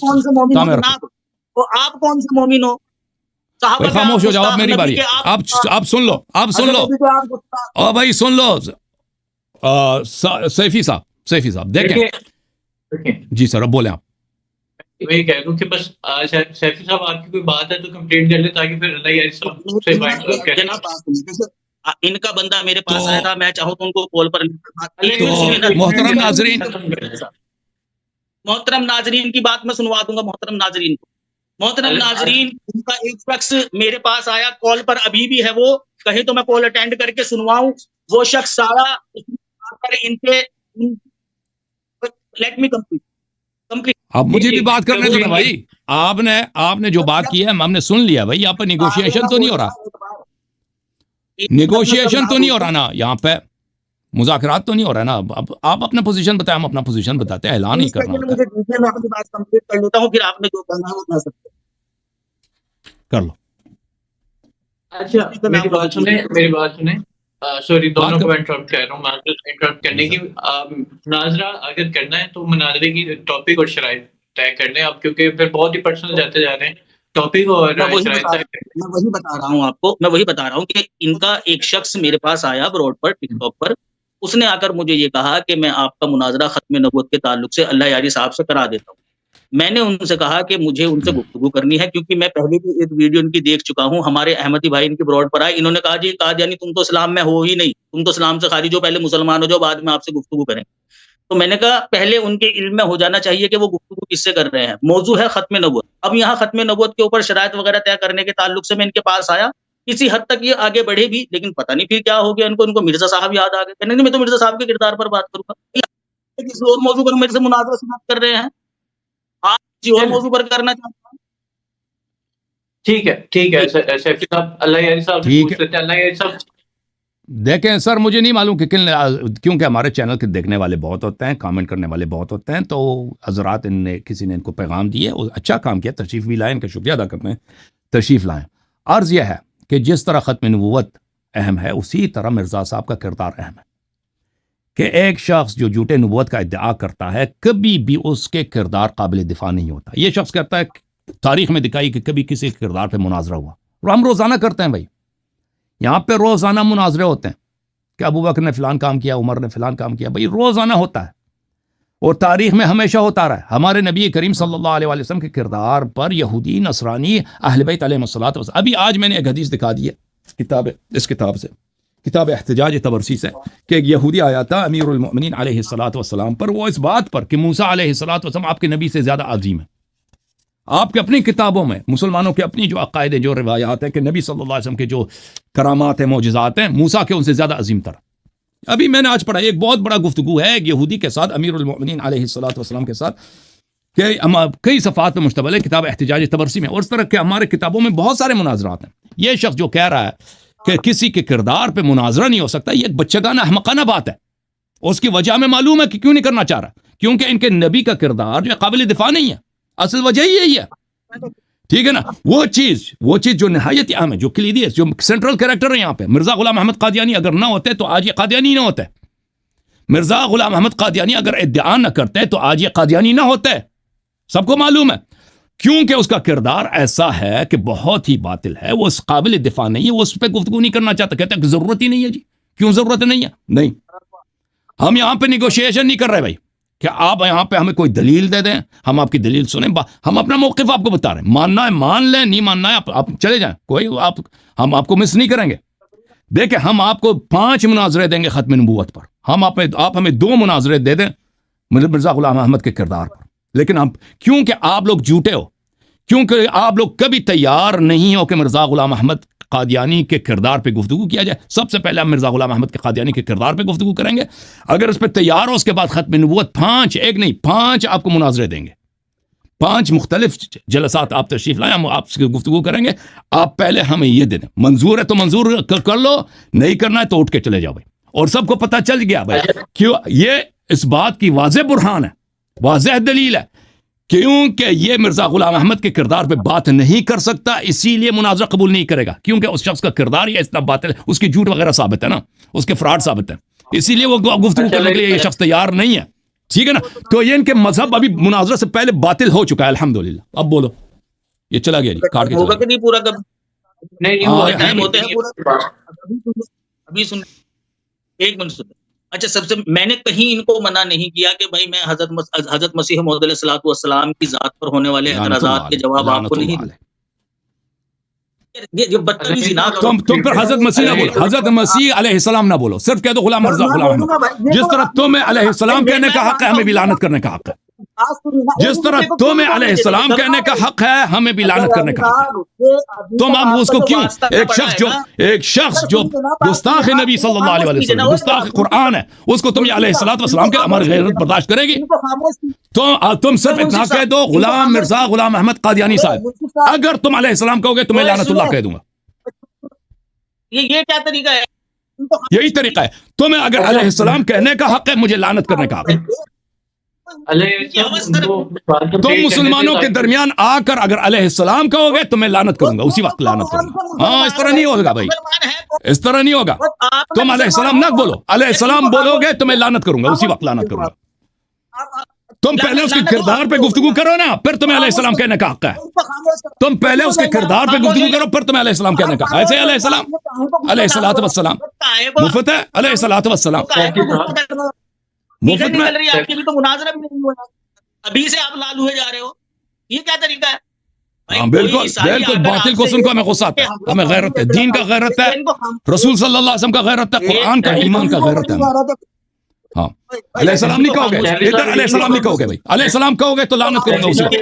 تامے رکھو. آپ کون سے مومن ہو؟ خاموش ہو جاؤ, اب میری باری. آپ سن لو, آپ سن لو, او بھائی سن لو. سیفی صاحب دیکھیں جی سر, اب بولیں آپ. وہی کہہ دوں کہ بس سیفی صاحب آپ کی کوئی بات ہے تو کمپلیٹ کر لیں, تاکہ پھر اللہ یاری صاحب سے بات کریں. ان کا بندہ میرے پاس آیا تھا, میں چاہوں تو ان کو کال پر محترم ناظرین کی بات میں سنوا دوں گا. محترم ناظرین ان کا ایک شخص میرے پاس آیا کال پر, ابھی بھی ہے, وہ کہیں تو میں کال اٹینڈ کر کے سنواؤں. وہ شخص آیا, ان کے لیٹ می کمپلیٹ. اب مجھے بھی بات کرنے دیں بھائی. آپ نے جو بات کی ہے ہم نے سن لیا بھائی. یہاں پہ نیگوشیشن تو نہیں ہو رہا, نیگوشیشن تو نہیں ہو رہا نا, یہاں پہ مذاکرات تو نہیں ہو رہا نا. اب آپ اپنا پوزیشن بتائیں, ہم اپنا پوزیشن بتاتے ہیں, اعلان نہیں کرنا ہوتا. میں اپنی بات کمپلیٹ کر لیتا ہوں, پھر آپ نے جو کہنا ہے وہ کہہ سکتے کر لو. اچھا میری بات سنیں. سوری, دونوں کو انٹرپٹ کر رہا ہوں, انٹرپٹ کرنے کی. مناظرہ اگر کرنا ہے تو مناظرے کی ٹاپک اور شرائط طے کر لیں آپ, کیونکہ پھر بہت ہی پرسنل جاتے جا رہے ہیں. ٹاپک اور میں وہی بتا رہا ہوں آپ کو, میں وہی بتا رہا ہوں کہ ان کا ایک شخص میرے پاس آیا براڈ پر, ٹک ٹاک پر. اس نے آ کر مجھے یہ کہا کہ میں آپ کا مناظرہ ختم نبوت کے تعلق سے اللہ یاری صاحب سے کرا دیتا ہوں. میں نے ان سے کہا کہ مجھے ان سے گفتگو کرنی ہے, کیونکہ میں پہلے بھی ایک ویڈیو ان کی دیکھ چکا ہوں. ہمارے احمدی بھائی ان کی براڈ پر آئے, انہوں نے کہا جی قادیانی تم تو اسلام میں ہو ہی نہیں, تم تو اسلام سے خارج ہو, پہلے مسلمان ہو جاؤ, بعد میں آپ سے گفتگو کریں. تو میں نے کہا پہلے ان کے علم میں ہو جانا چاہیے کہ وہ گفتگو کس سے کر رہے ہیں. موضوع ہے ختم نبوت. اب یہاں ختم نبوت کے اوپر شرائط وغیرہ طے کرنے کے تعلق سے میں ان کے پاس آیا. کسی حد تک یہ آگے بڑھے بھی, لیکن پتہ نہیں پھر کیا ہو گیا ان کو مرزا صاحب یاد آ گئے. نہیں, میں تو مرزا صاحب کے کردار پر بات کروں گا. کسی اور موضوع پر میرے سے مناظرہ سماعت کر رہے ہیں. کسی اور موضوع پر کرنا چاہتا ہوں. ٹھیک ہے سیفی صاحب, اللہ یاری صاحب سے پوچھ لیتے ہیں. اللہ یاری صاحب دیکھیں سر, مجھے نہیں معلوم کہ کیونکہ ہمارے چینل کے دیکھنے والے بہت ہوتے ہیں, کامنٹ کرنے والے بہت ہوتے ہیں, تو حضرات کسی نے ان کو پیغام دیے, اچھا کام کیا, تشریف بھی لائیں, ان کا شکریہ ادا کرتے ہیں, تشریف لائیں. عرض یہ ہے کہ جس طرح ختم نبوت اہم ہے, اسی طرح مرزا صاحب کا کردار اہم ہے. کہ ایک شخص جو جھوٹے نبوت کا ادعا کرتا ہے, کبھی بھی اس کے کردار قابل دفاع نہیں ہوتا. یہ شخص کہتا ہے تاریخ میں دکھائی کہ کبھی کسی کے کردار پہ مناظرہ ہوا, اور ہم روزانہ کرتے ہیں بھائی, یہاں پہ روزانہ مناظرے ہوتے ہیں کہ ابو بکر نے فلان کام کیا, عمر نے فلان کام کیا, بھائی روزانہ ہوتا ہے, اور تاریخ میں ہمیشہ ہوتا رہا ہے. ہمارے نبی کریم صلی اللہ علیہ وسلم کے کردار پر یہودی, نصرانی, اہل بیت علیہ الصلوۃ والسلام, ابھی آج میں نے ایک حدیث دکھا دی ہے اس کتاب سے, کتاب احتجاج تبرسی سے, کہ ایک یہودی آیا تھا امیر المؤمنین علیہ الصلوۃ والسلام پر, وہ اس بات پر کہ موسیٰ علیہ الصلوۃ والسلام آپ کے نبی سے زیادہ عظیم ہے. آپ کے اپنی کتابوں میں مسلمانوں کے اپنی جو عقائد ہیں, جو روایات ہیں کہ نبی صلی اللہ علیہ وسلم کے جو کرامات ہیں, معجزات ہیں, موسیٰ کے ان سے زیادہ عظیم تر. ابھی میں نے آج پڑھا ایک بہت بڑا گفتگو ہے ایک یہودی کے ساتھ, امیر المؤمنین علیہ الصلوۃ والسلام کے ساتھ, کہ کئی صفحات پہ مشتمل ہے کتاب احتجاج تبرسی میں, اور اس طرح کے ہمارے کتابوں میں بہت سارے مناظرات ہیں. یہ شخص جو کہہ رہا ہے کہ کسی کے کردار پہ مناظرہ نہیں ہو سکتا, یہ ایک بچگانہ احمقانہ بات ہے. اس کی وجہ میں معلوم ہے کہ کیوں نہیں کرنا چاہ رہا, کیونکہ ان کے نبی کا کردار جو قابل دفاع نہیں ہے. اصل وجہ ہی یہی ہے, ٹھیک ہے نا. وہ چیز جو نہایت اہم ہے, جو کلیدی ہے, جو سینٹرل کریکٹر ہے یہاں پہ, مرزا غلام احمد قادیانی اگر نہ ہوتے تو آج یہ قادیانی نہ ہوتے. مرزا غلام احمد قادیانی اگر ادعا نہ کرتے تو آج یہ قادیانی نہ ہوتے. سب کو معلوم ہے, کیونکہ اس کا کردار ایسا ہے کہ بہت ہی باطل ہے, وہ اس قابل دفاع نہیں ہے, وہ اس پہ گفتگو نہیں کرنا چاہتا, کہتے ہیں کہ ضرورت ہی نہیں ہے. جی کیوں ضرورت نہیں ہے؟ نہیں, ہم یہاں پہ نیگوشیشن نہیں کر رہے بھائی کہ آپ یہاں پہ ہمیں کوئی دلیل دے دیں, ہم آپ کی دلیل سنیں, ہم اپنا موقف آپ کو بتا رہے ہیں, ماننا ہے مان لیں, نہیں ماننا ہے آپ چلے جائیں, ہم آپ کو مس نہیں کریں گے. دیکھیں ہم آپ کو 5 مناظرے دیں گے ختم نبوت پر, آپ ہمیں 2 مناظرے دے دیں مرزا غلام احمد کے کردار پر, لیکن ہم کیونکہ آپ لوگ جھوٹے ہو, کیونکہ آپ لوگ کبھی تیار نہیں ہو کہ مرزا غلام احمد قادیانی کے کردار پہ گفتگو کیا جائے. سب سے پہلے ہم مرزا غلام احمد کے قادیانی کے کردار پہ گفتگو کریں گے, اگر اس پہ تیار ہو اس کے بعد ختم نبوت 5 آپ کو مناظرے دیں گے, 5 مختلف جلسات آپ تشریف لائیں, ہم آپ سے گفتگو کریں گے. آپ پہلے ہمیں یہ دے دیں, منظور ہے تو منظور کر لو, نہیں کرنا ہے تو اٹھ کے چلے جاؤ بھائی. اور سب کو پتہ چل گیا بھائی, کیوں یہ اس بات کی واضح برہان ہے, واضح دلیل ہے, کیونکہ یہ مرزا غلام احمد کے کردار پہ بات نہیں کر سکتا, اسی لیے مناظرہ قبول نہیں کرے گا, کیونکہ اس شخص کا کردار یہ اتنا باطل ہے, اس کی جھوٹ وغیرہ ثابت ہے نا, اس کے فراڈ ثابت ہے, اسی لیے وہ گفتگو کرنے کے لیے یہ شخص تیار نہیں ہے. ٹھیک ہے نا, تو یہ ان کے مذہب ابھی مناظرہ سے پہلے باطل ہو چکا ہے الحمدللہ. اب بولو, یہ چلا گیا جی, کاٹ کے ہوگا کہ نہیں پورا ابھی سن ایک منٹ سن. اچھا, سب سے میں نے کہیں ان کو منع نہیں کیا کہ بھائی میں حضرت مسیح موعود علیہ الصلوۃ والسلام کی ذات پر ہونے والے اعتراضات کے جواب آپ کو نہیں دے. یہ بدتمیزی نہ کرو, تم پھر حضرت مسیح نہ بولو, حضرت مسیح علیہ السلام نہ بولو, صرف کہہ دو غلام مرزا غلام احمد. جس طرح تمہیں علیہ السلام کہنے کا حق ہے, ہمیں بھی لعنت کرنے کا حق ہے. جس طرح تمہیں علیہ السلام کہنے کا حق ہے, ہمیں بھی لعنت کرنے کا حق ہے. تم اب اس کو کیوں, ایک شخص جو گستاخ نبی صلی اللہ علیہ وسلم, گستاخ قرآن ہے, اس کو تم علیہ الصلوۃ والسلام کے ہماری غیرت برداشت کرے گی؟ تم صرف اتنا کہہ دو غلام مرزا غلام احمد قادیانی صاحب, اگر تم علیہ السلام کہو گے تمہیں لعنت اللہ کہہ دوں گا. یہ کیا طریقہ ہے؟ یہی طریقہ ہے, تمہیں اگر علیہ السلام کہنے کا حق ہے, مجھے لعنت کرنے کا حق ہے. تم مسلمانوں کے درمیان آ کر اگر علیہ السلام کہو گے تو میں لعنت کروں گا, اسی وقت لعنت کروں گا. ہاں, اس طرح نہیں ہوگا بھائی, اس طرح نہیں ہوگا. تم علیہ السلام نہ بولو, علیہ السلام بولو گے تو میں لعنت کروں گا, اسی وقت لعنت کروں گا. تم پہلے اس کے کردار پہ گفتگو کرو نا, پھر تمہیں علیہ السلام کہنے کا حق ہے. تم پہلے اس کے کردار پہ گفتگو کرو, پھر تمہیں علیہ السلام کہنے کا حق ہے. ایسے علیہ السلام علیہ الصلوۃ والسلام مفت ہے, علیہ الصلوۃ والسلام مفت میں. تو مناظرہ بھی نہیں ہوا, ابھی سے آپ لال ہوئے جا رہے ہو, یہ کیا طریقہ ہے؟ ہاں بالکل باطل کو سن کو ہمیں غصہ آتا ہے, ہمیں غیرت ہے, دین کا غیرت ہے, رسول صلی اللہ علیہ وسلم کا غیرت ہے, قرآن کا ایمان کا غیرت ہے. ہاں, علیہ السلام نہیں کہو گے, ادھر علیہ السلام نہیں کہو گے بھائی, علیہ السلام کہو گے تو لعنت کروں گا اسی وقت.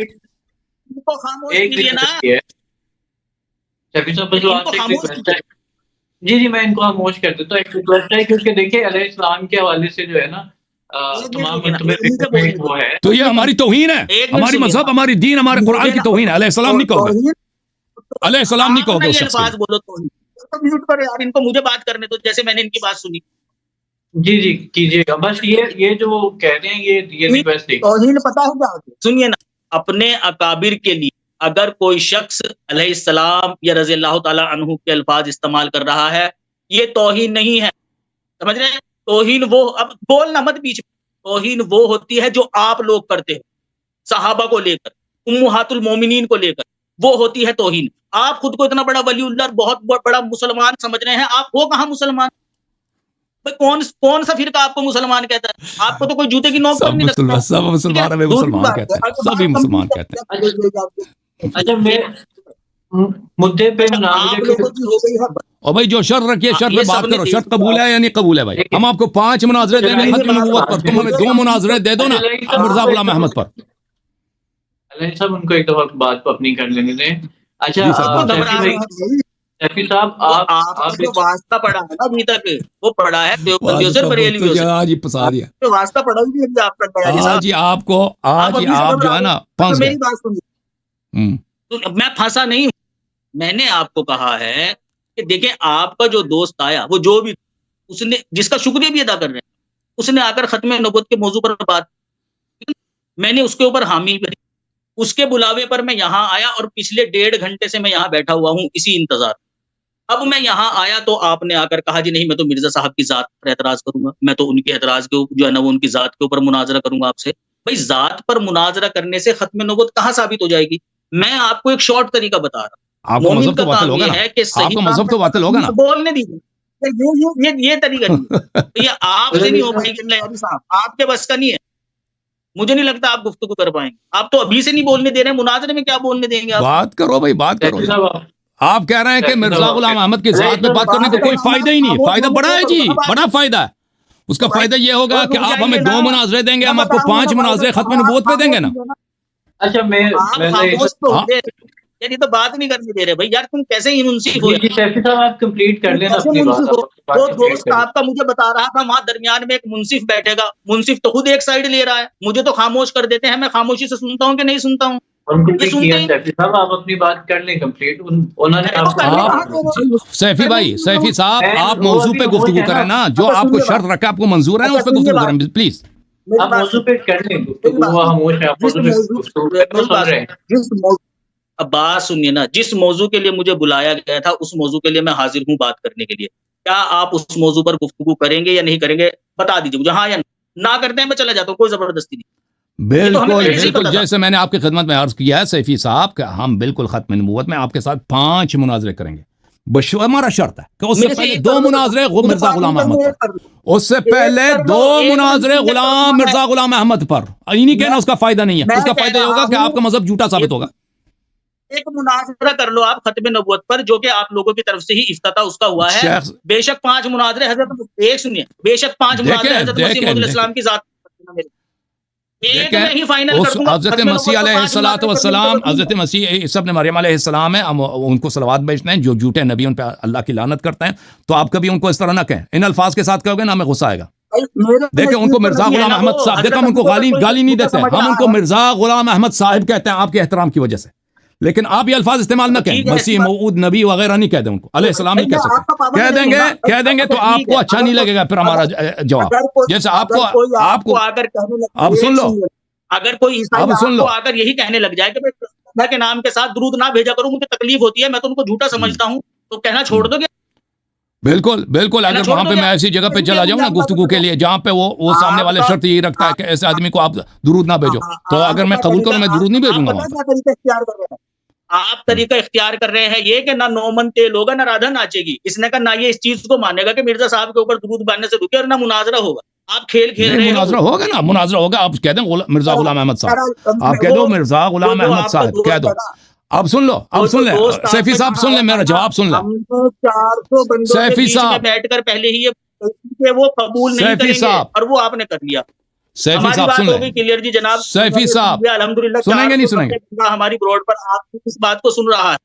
جی میں ان کو خاموش کر دیتا ہوں. ایک ریکویسٹ ہے کیونکہ دیکھیے علیہ السلام کے حوالے سے جو ہے نا تمام مرتبے وہ ہے. تو یہ ہماری توہین ہے، ہماری مذہب، ہماری دین، ہمارے قرآن کی توہین ہے. علیہ السلام نہیں کہو گے، علیہ السلام نہیں کہو گے اس شخص کو. الفاظ بولو تو میوٹ کرو یار، ان کو مجھے بات کرنے تو جیسے میں نے ان کی بات سنی. جی جی کیجیے گا. بس یہ جو کہہ رہے ہیں یہ ریکویسٹ ہے. توہین پتہ ہے کیا ہوتی ہے؟ سنیے نا، اپنے اکابر کے لیے اگر کوئی شخص علیہ السلام یا رضی اللہ تعالی عنہ کے الفاظ استعمال کر رہا ہے، یہ توہین نہیں ہے. سمجھ رہے ہیں؟ توہین وہ، اب بولنا مت بیچ میں، توہین وہ ہوتی ہے جو آپ لوگ کرتے ہیں صحابہ کو لے کر، امہات المومنین کو لے کر، وہ ہوتی ہے توہین. آپ خود کو اتنا بڑا ولی اللہ اور بہت بڑا مسلمان سمجھ رہے ہیں، آپ ہو کہاں مسلمان؟ کون سا فرقہ آپ کو مسلمان کہتا ہے؟ آپ کو تو کوئی جوتے کی نوک پر نہیں لگتا. سب مسلمان ہمیں مسلمان کہتے ہیں، سبھی مسلمان کہتے ہیں. اچھا میں مدعے پہ مناظرے اور بھائی جو شرط رکھیے شرط پہ بات کرو. شرط قبول ہے یا نہیں قبول ہے بھائی؟ ہم آپ کو 5 مناظرے دیں گے ختم نبوت پر، تم ہمیں 2 مناظرے دے دو نا مرزا غلام احمد پر. علیہ صاحب ان کو ایک دفعہ بات کو اپنی کر لینے دیں. اچھا سیفی صاحب آپ جو واسطہ پڑھا ہے نا ابھی تک، وہ پڑھا ہے دیوبندیوں سے، بریلویوں سے. آج ہی پسا دیا، واسطہ پڑھا ہی نہیں آپ کا. آج ہی آپ کو، آج ہی آپ جو ہے نا پھنس گئے. میری بات سنیے، میں پھنسا نہیں ہوں. میں نے آپ کو کہا ہے کہ دیکھیں آپ کا جو دوست آیا، وہ جو بھی اس نے، جس کا شکریہ بھی ادا کر رہے ہیں، اس نے آ کر ختم نبوت کے موضوع پر بات، میں نے اس کے اوپر حامی بھری. اس کے بلاوے پر میں یہاں آیا اور پچھلے 1.5 گھنٹے سے میں یہاں بیٹھا ہوا ہوں اسی انتظار. اب میں یہاں آیا تو آپ نے آ کر کہا جی نہیں میں تو مرزا صاحب کی ذات پر اعتراض کروں گا، میں تو ان کے اعتراض کے جو ہے نا وہ ان کی ذات کے اوپر مناظرہ کروں گا آپ سے. بھائی ذات پر مناظرہ کرنے سے ختم نبوت کہاں ثابت ہو جائے گی؟ میں آپ کو ایک شارٹ طریقہ بتا رہا ہوں. آپ کو مذہب تو باطل ہوگا نا، آپ کو مذہب تو باطل ہوگا نا. بولنے دیجیے، یہ طریقہ نہیں، یہ آپ سے نہیں ہو پائے گی صاحب، آپ کے بس کا نہیں ہے. مجھے نہیں لگتا آپ گفتگو کر پائیں گے. آپ تو ابھی سے نہیں بولنے دے رہے ہیں، مناظرے میں کیا بولنے دیں گے آپ؟ بات کرو بھائی، بات کرو. آپ کہہ رہے ہیں کہ مرزا غلام احمد کی ذات میں بات کرنے کا کوئی فائدہ ہی نہیں ہے. فائدہ بڑا ہے جی، بڑا فائدہ ہے. اس کا فائدہ یہ ہوگا کہ آپ ہمیں 2 مناظرے دیں گے، ہم آپ کو 5 مناظرے ختم نبوت پہ دیں گے نا. اچھا میں یعنی تو بات نہیں کرنے دے رہے بھائی. یار تم کیسے ہی منصف ہو؟ سیفی صاحب آپ کمپلیٹ کر لینا اپنی بات. وہ دوست آپ کا مجھے بتا رہا تھا وہاں درمیان میں ایک منصف بیٹھے گا. منصف تو خود ایک سائیڈ لے رہا ہے، مجھے تو خاموش کر دیتے ہیں. میں خاموشی سے سنتا ہوں کہ نہیں سنتا ہوں؟ سیفی صاحب آپ اپنی بات کر لیں کمپلیٹ. انہوں نے سیفی بھائی، سیفی صاحب آپ موضوع پہ گفتگو کریں نا، جو آپ کو شرط رکھا آپ کو منظور ہے نا، اس پہ گفتگو کریں پلیز. آپ موضوع پہ کر لیں گفتگو. خاموش ہے، آپ موضوع پہ گفتگو سن رہے ہیں. اب بات سنیے نا، جس موضوع کے لیے مجھے بلایا گیا تھا اس موضوع کے لیے میں حاضر ہوں بات کرنے کے لیے. کیا آپ اس موضوع پر گفتگو کریں گے یا نہیں کریں گے؟ بتا دیجیے مجھے، ہاں یا نہ کرتے ہیں میں چلا جاتا ہوں، کوئی زبردستی نہیں. بالکل جیسے میں نے آپ کی خدمت میں عرض کیا ہے سیفی صاحب کہ ہم بالکل ختم نبوت میں آپ کے ساتھ 5 مناظرے کریں گے. ہمارا شرط ہے کہ اس سے پہلے 2 مناظرے مرزا غلام احمد پر، اس سے پہلے 2 مناظرے مرزا غلام احمد پر. نہیں کہنا اس کا فائدہ نہیں ہے، اس کا فائدہ یہ ہوگا کہ آپ کا مذہب جھوٹا ثابت ہوگا. ایک مناظرہ کر لو آپ ختم نبوت پر، جو کہ آپ لوگوں کی طرف سے ہی افتتاح اس کا ہوا ہے. بے شک 5 مناظرے حضرت، ایک سنیے، بے شک 5 مناظرے حضرت مسیح موعود علیہ السلام کی ذات. حضرت مسیح علیہ الصلوۃ والسلام، حضرت مسیح عیسی ابن مریم علیہ السلام ہے، ہم ان کو صلوات بھیجتے ہیں. جو جھوٹے نبی ان پہ اللہ کی لعنت کرتے ہیں، تو آپ کبھی ان کو اس طرح نہ کہیں. ان الفاظ کے ساتھ کہو گے نا ہمیں غصہ آئے گا. دیکھیں ان کو مرزا غلام احمد صاحب، دیکھیں ہم ان کو گالی نہیں دیتے، ہم ان کو مرزا غلام احمد صاحب کہتے ہیں آپ کے احترام کی وجہ سے. لیکن آپ یہ الفاظ استعمال نہ کہیں، مسیح موعود نبی وغیرہ نہیں کہہ دیں ان کو، علیہ السلام نہیں کہہ سکتے. کہہ دیں گے تو آپ کو اچھا نہیں لگے گا پھر ہمارا جواب. جیسے آپ کو اب سن لو، اگر کوئی عیسائی آ کر یہی کہنے لگ جائے کہ میں اللہ کے نام کے ساتھ درود نہ بھیجا کروں، مجھے تکلیف ہوتی ہے، میں تو ان کو جھوٹا سمجھتا ہوں، تو کہنا چھوڑ دو گے؟ بالکل. اگر وہاں پہ میں ایسی جگہ پہ چلا جاؤں نا گفتگو کے لیے جہاں پہ وہ سامنے والے شرط یہی رکھتا ہے کہ ایسے آدمی کو آپ درود نہ بھیجو، تو اگر میں قبول کروں میں درود نہیں بھیجوں گا وہاں پہ. آپ طریقہ اختیار کر رہے ہیں یہ کہ نہ نومن تیل ہوگا نہ رادھا ناچے گی. اس نے کہا نہ یہ اس چیز کو مانے گا کہ مرزا صاحب کے اوپر درود باندھنے سے رکے، اور نہ مناظرہ ہوگا. آپ کھیل رہے ہیں. مناظرہ ہوگا نا، مناظرہ ہوگا. آپ کہہ دیں مرزا غلام احمد صاحب، آپ کہہ دو مرزا غلام احمد صاحب کہہ دو. اب سن لو، اب سن لیں سیفی صاحب، سن لیں میرا جواب سن لیں. 400 سیفی صاحب بیٹھ کر پہلے ہی یہ وہ قبول نہیں کریں گے، اور وہ آپ نے کر لیا. سیفی صاحب سن لیں. کلیئر جی جناب. سیفی صاحب الحمدللہ سنیں گے نہیں سنیں گے؟ ہماری بروڈ پر آپ کی اس بات کو سن رہا ہے.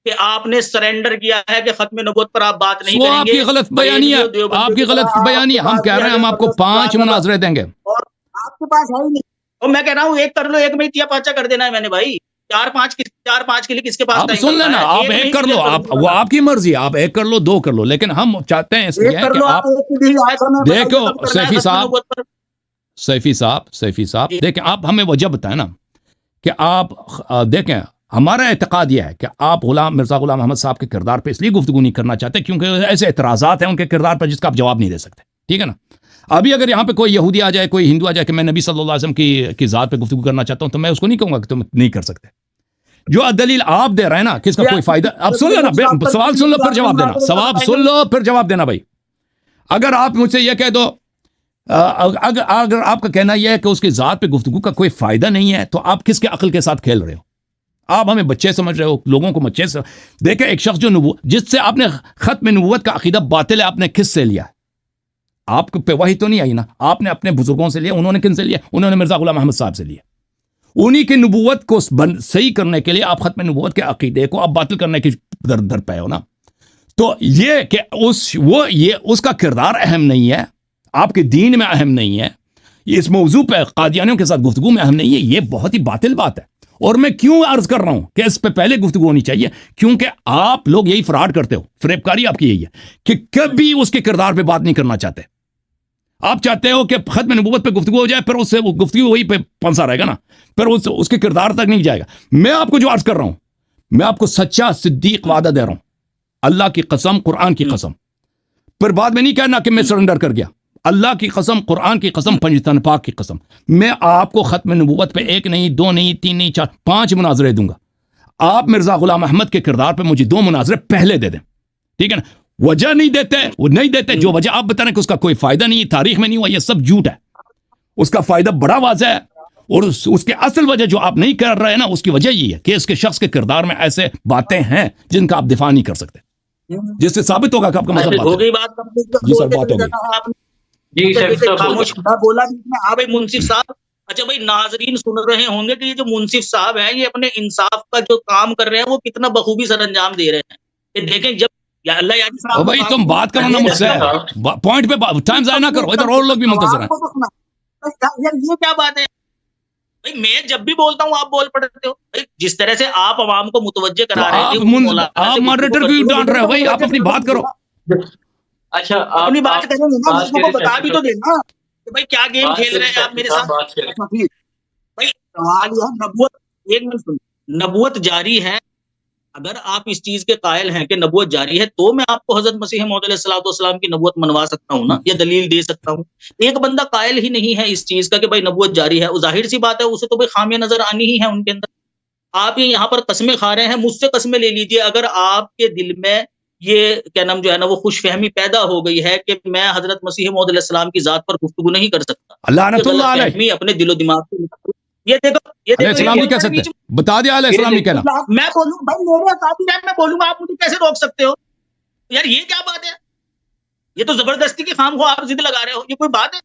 کہ آپ نے سرنڈر کیا ہے کہ ختم نبوت پر آپ بات نہیں وہ کریں آپ گے. کی غلط بیانی ہے, آپ کی غلط بیانی ہے. ہم کہہ رہے ہیں ہم آپ کو 5 مناظرے دیں گے. اور آپ کے پاس ہے ہی نہیں. اور میں کہہ رہا ہوں ایک کر لو, ایک میں تیا پاچا کر دینا ہے میں نے بھائی. 4-5 کے لیے کس کے پاس آپ ٹائم سن کرتا لینا, ہے؟ آپ ایک کر لو, وہ آپ کی مرضی ہے, آپ ایک کر لو 2 کر لو, لیکن ہم چاہتے ہیں اس لیے کہ آپ دیکھو سیفی صاحب دیکھیں, آپ ہمیں وجہ بتائیں نا کہ آپ دیکھیں, ہمارا اعتقاد یہ ہے کہ آپ مرزا غلام احمد صاحب کے کردار پہ اس لیے گفتگو نہیں کرنا چاہتے کیونکہ ایسے اعتراضات ہیں ان کے کردار پر جس کا آپ جواب نہیں دے سکتے, ٹھیک ہے نا. ابھی اگر یہاں پہ کوئی یہودی آ جائے, کوئی ہندو آ جائے کہ میں نبی صلی اللہ علیہ وسلم کی ذات پہ گفتگو کرنا چاہتا ہوں, تو میں اس کو نہیں کہوں گا کہ تم نہیں کر سکتے. جو دلیل آپ دے رہے ہیں نا کہ اس کا کوئی فائدہ, اب سن لینا, سوال سن لو پھر جواب دینا, سوال سن لو پھر جواب دینا بھائی. اگر آپ مجھ سے یہ کہہ دو, اگر آپ کا کہنا یہ ہے کہ اس کی ذات پہ گفتگو کا کوئی فائدہ نہیں ہے, تو آپ کس کے عقل کے ساتھ کھیل رہے ہو؟ آپ ہمیں بچے سمجھ رہے ہو, لوگوں کو بچے سے دیکھیں. ایک شخص جو جس سے آپ نے ختم نبوت کا عقیدہ باطل ہے, آپ نے کس سے لیا؟ آپ پہ وحی تو نہیں آئی نا, آپ نے اپنے بزرگوں سے لیا. انہوں نے کن سے لیا؟ انہوں نے مرزا غلام احمد صاحب سے لیا. انہی کی نبوت کو صحیح کرنے کے لیے آپ ختم نبوت کے عقیدے کو آپ باطل کرنے کی در پہ ہو نا. تو یہ کہ اس کا کردار اہم نہیں ہے, آپ کے دین میں اہم نہیں ہے, اس موضوع پہ قادیانیوں کے ساتھ گفتگو میں اہم نہیں ہے, یہ بہت ہی باطل بات ہے. اور میں کیوں عرض کر رہا ہوں کہ اس پہ پہلے گفتگو ہونی چاہیے, کیونکہ آپ لوگ یہی فراڈ کرتے ہو, فریب کاری آپ کی یہی ہے کہ کبھی اس کے کردار پہ بات نہیں کرنا چاہتے. آپ چاہتے ہو کہ ختم نبوت پہ گفتگو ہو جائے, پھر اس سے وہ گفتگو وہی پہ پھنسا رہے گا نا, پھر اس کے کردار تک نہیں جائے گا. میں آپ کو جو عرض کر رہا ہوں, میں آپ کو سچا صدیق وعدہ دے رہا ہوں, اللہ کی قسم, قرآن کی قسم. پھر بعد میں نہیں کہنا کہ میں سرنڈر کر گیا. اللہ کی قسم, قرآن کی قسم, پنجتن پاک کی قسم, میں آپ کو ختم نبوت پہ 1 نہیں 2 نہیں 3 نہیں 4 5 مناظرے دوں گا. آپ مرزا غلام احمد کے کردار پہ مجھے 2 مناظرے پہلے دے دیں, ٹھیک ہے نا. وجہ نہیں دیتے, وہ نہیں دیتے, جو وجہ آپ بتا رہے ہیں کہ اس کا کوئی فائدہ نہیں, تاریخ میں نہیں ہوا, یہ سب جھوٹ ہے. اس کا فائدہ بڑا واضح ہے, اور اس کے اصل وجہ جو آپ نہیں کر رہے ہیں نا, اس کی وجہ یہ ہے کہ اس کے شخص کے کردار میں ایسے باتیں ہیں جن کا آپ دفاع نہیں کر سکتے, جس سے ثابت ہوگا کہ آپ کا مذہب ہو گئی بات. جی سر, بات ہو گئی. جی خاموش بولا بھائی منصف صاحب. اچھا بھائی, ناظرین سن رہے ہوں گے کہ یہ جو منصف صاحب ہیں, یہ اپنے انصاف کا جو کام کر رہے ہیں وہ کتنا بخوبی سر انجام دے رہے ہیں. کہ دیکھیں جب یا اللہ یاد صاحب, بھائی تم بات کرو نا مجھ سے, پوائنٹ پہ ٹائم ضائع نہ کرو, ادھر اور لوگ بھی منتظر ہیں. یہ کیا بات ہے بھائی, میں جب بھی بولتا ہوں آپ بول پڑتے ہو. جس طرح سے آپ عوام کو متوجہ کرا رہے تھے, آپ ماڈریٹر کیوں ڈانٹ رہے ہو بھائی, آپ اپنی بات کرو. اچھا اپنی بات کریں گے نا, لوگوں کو بتا بھی تو دینا کہ بھائی کیا گیم کھیل رہے ہیں آپ میرے ساتھ. بھائی سوال یہ نبوت, ایک منٹ سن, نبوت جاری ہے. اگر آپ اس چیز کے قائل ہیں کہ نبوت جاری ہے, تو میں آپ کو حضرت مسیح موعود علیہ الصلوۃ والسلام کی نبوت منوا سکتا ہوں نا, یا دلیل دے سکتا ہوں. ایک بندہ قائل ہی نہیں ہے اس چیز کا کہ بھائی نبوت جاری ہے, ظاہر سی بات ہے اسے تو بھائی خامیاں نظر آنی ہی ہے ان کے اندر. آپ یہاں پر قسمیں کھا رہے ہیں, مجھ سے قسمیں لے لیجئے. اگر آپ کے دل میں یہ کیا نام جو ہے نا وہ خوش فہمی پیدا ہو گئی ہے کہ میں حضرت مسیح موعود علیہ السلام کی ذات پر گفتگو نہیں کر سکتا, لعنت اللہ علیہ, اپنے دل و دماغ سے یہ دیکھو علیہ السلام نہیں کہہ سکتے, بتا دیا علیہ السلام نہیں کہنا. میں بولوں بھائی میرے ساتھی ہے, میں بولوں گا, آپ مجھے کیسے روک سکتے ہو یار؟ یہ کیا بات ہے؟ یہ تو زبردستی کی خام کو آپ ضد لگا رہے ہو, یہ کوئی بات ہے؟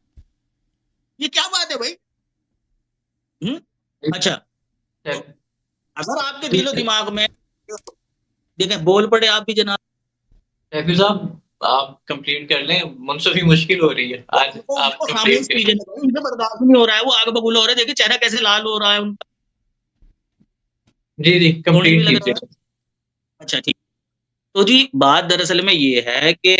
یہ کیا بات ہے بھائی؟ اچھا, اگر آپ کے دل و دماغ میں دیکھیں بول پڑے آپ بھی جناب. شیخی صاحب آپ کمپلیٹ کر لیں, منصفی مشکل ہو رہی ہے آج. آپ خاموش کیجیے, ان سے برداشت نہیں ہو رہا ہے, وہ آگ ببولا ہو رہا ہے, دیکھیں چہرہ کیسے لال ہو رہا ہے ان کا. جی کمپلیٹ کیجیے. اچھا ٹھیک. تو جی بات دراصل میں یہ ہے کہ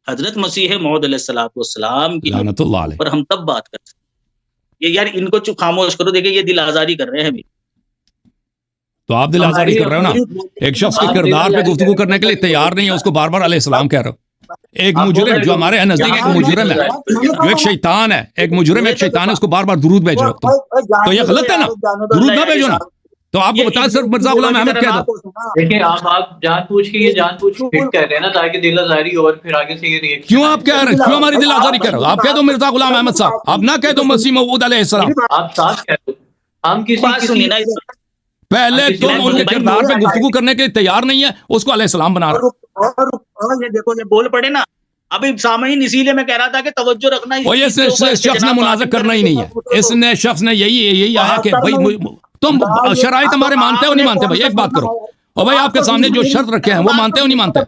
حضرت مسیح موعود علیہ الصلوۃ والسلام کی لعنت اللہ علیہ پر ہم تب بات کر سکتے ہیں. یہ یار ان کو خاموش کرو, دیکھیں یہ دل آزاری کر رہے ہیں. تو آپ دل آزاری کر رہے ہو نا, ایک شخص کے کردار پہ گفتگو کرنے کے لیے تیار نہیں ہے, اس کو بار بار علیہ السلام کہہ رہے ہو. ایک مجرم جو ہمارے نزدیک ایک مجرم ہے, جو ایک شیطان ہے, ایک مجرم ایک شیطان ہے, اس کو بار بار درود بھیج رہے ہو. تو یہ غلط ہے نا, درود نہ بھیجو نا. تو آپ کو بتا صرف مرزا غلام احمد کہہ دو. دیکھیں آپ جان پوچھ کے یہ جان پوچھ کے کہہ رہے ہیں نا, تاکہ دل آزاری اور پھر آگے سے یہ ریئیکشن. کیوں آپ کہہ رہے ہیں, کیوں ہماری دل آزاری کر رہے ہو؟ آپ کہہ دو مرزا غلام احمد صاحب, آپ نہ کہہ دو مسیح موعود علیہ السلام. آپ ساتھ کہہ دو, ہم کسی پہلے تم ان کے کردار پہ گفتگو کرنے کے تیار نہیں ہے, اس کو علیہ السلام بنا رہا. اور یہ دیکھو, یہ بول پڑے نا. ابھی سامعین اسی لیے میں کہہ رہا تھا کہ توجہ رکھنا, اس شخص نے مناظر کرنا ہی نہیں ہے. اس نے شخص نے یہی آیا کہ بھائی تم شرائط ہمارے مانتے ہو نہیں مانتے بھائی؟ ایک بات کرو، اور بھائی آپ کے سامنے جو شرط رکھے ہیں وہ مانتے ہو نہیں مانتے؟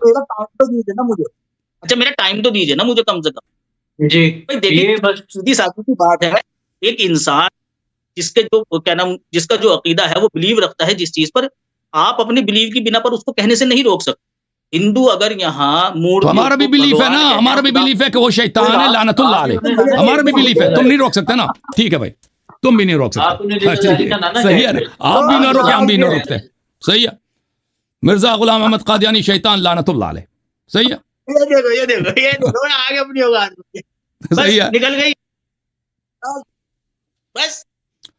اچھا میرا ٹائم تو دیجیے نا مجھے کم سے کم. جی دیکھیے سیدھی سادی سی بات ہے، ایک انسان جس کے جو کیا نام جس کا جو عقیدہ ہے وہ بلیو رکھتا ہے جس چیز پر، آپ اپنی بلیو کی بنا پر اس کو کہنے سے نہیں روک سکتے. ہندو اگر یہاں تو ہمارا بھی بلیف ہے نا، ہمارا بھی بلیف ہے کہ وہ شیطان ہے لعنت اللہ علیہ، ہمارا بھی بلیف ہے، تم نہیں روک سکتے نا. ٹھیک ہے بھائی، تم بھی نہیں روک سکتے، صحیح ہے، آپ بھی نہ روکے ہم بھی نہ روکتے، صحیح ہے. مرزا غلام احمد قادیانی شیطان لعنت اللہ علیہ، صحیح ہے. یہ دیکھو آگے اپنی اوقات صحیح ہے. نکل گئی بس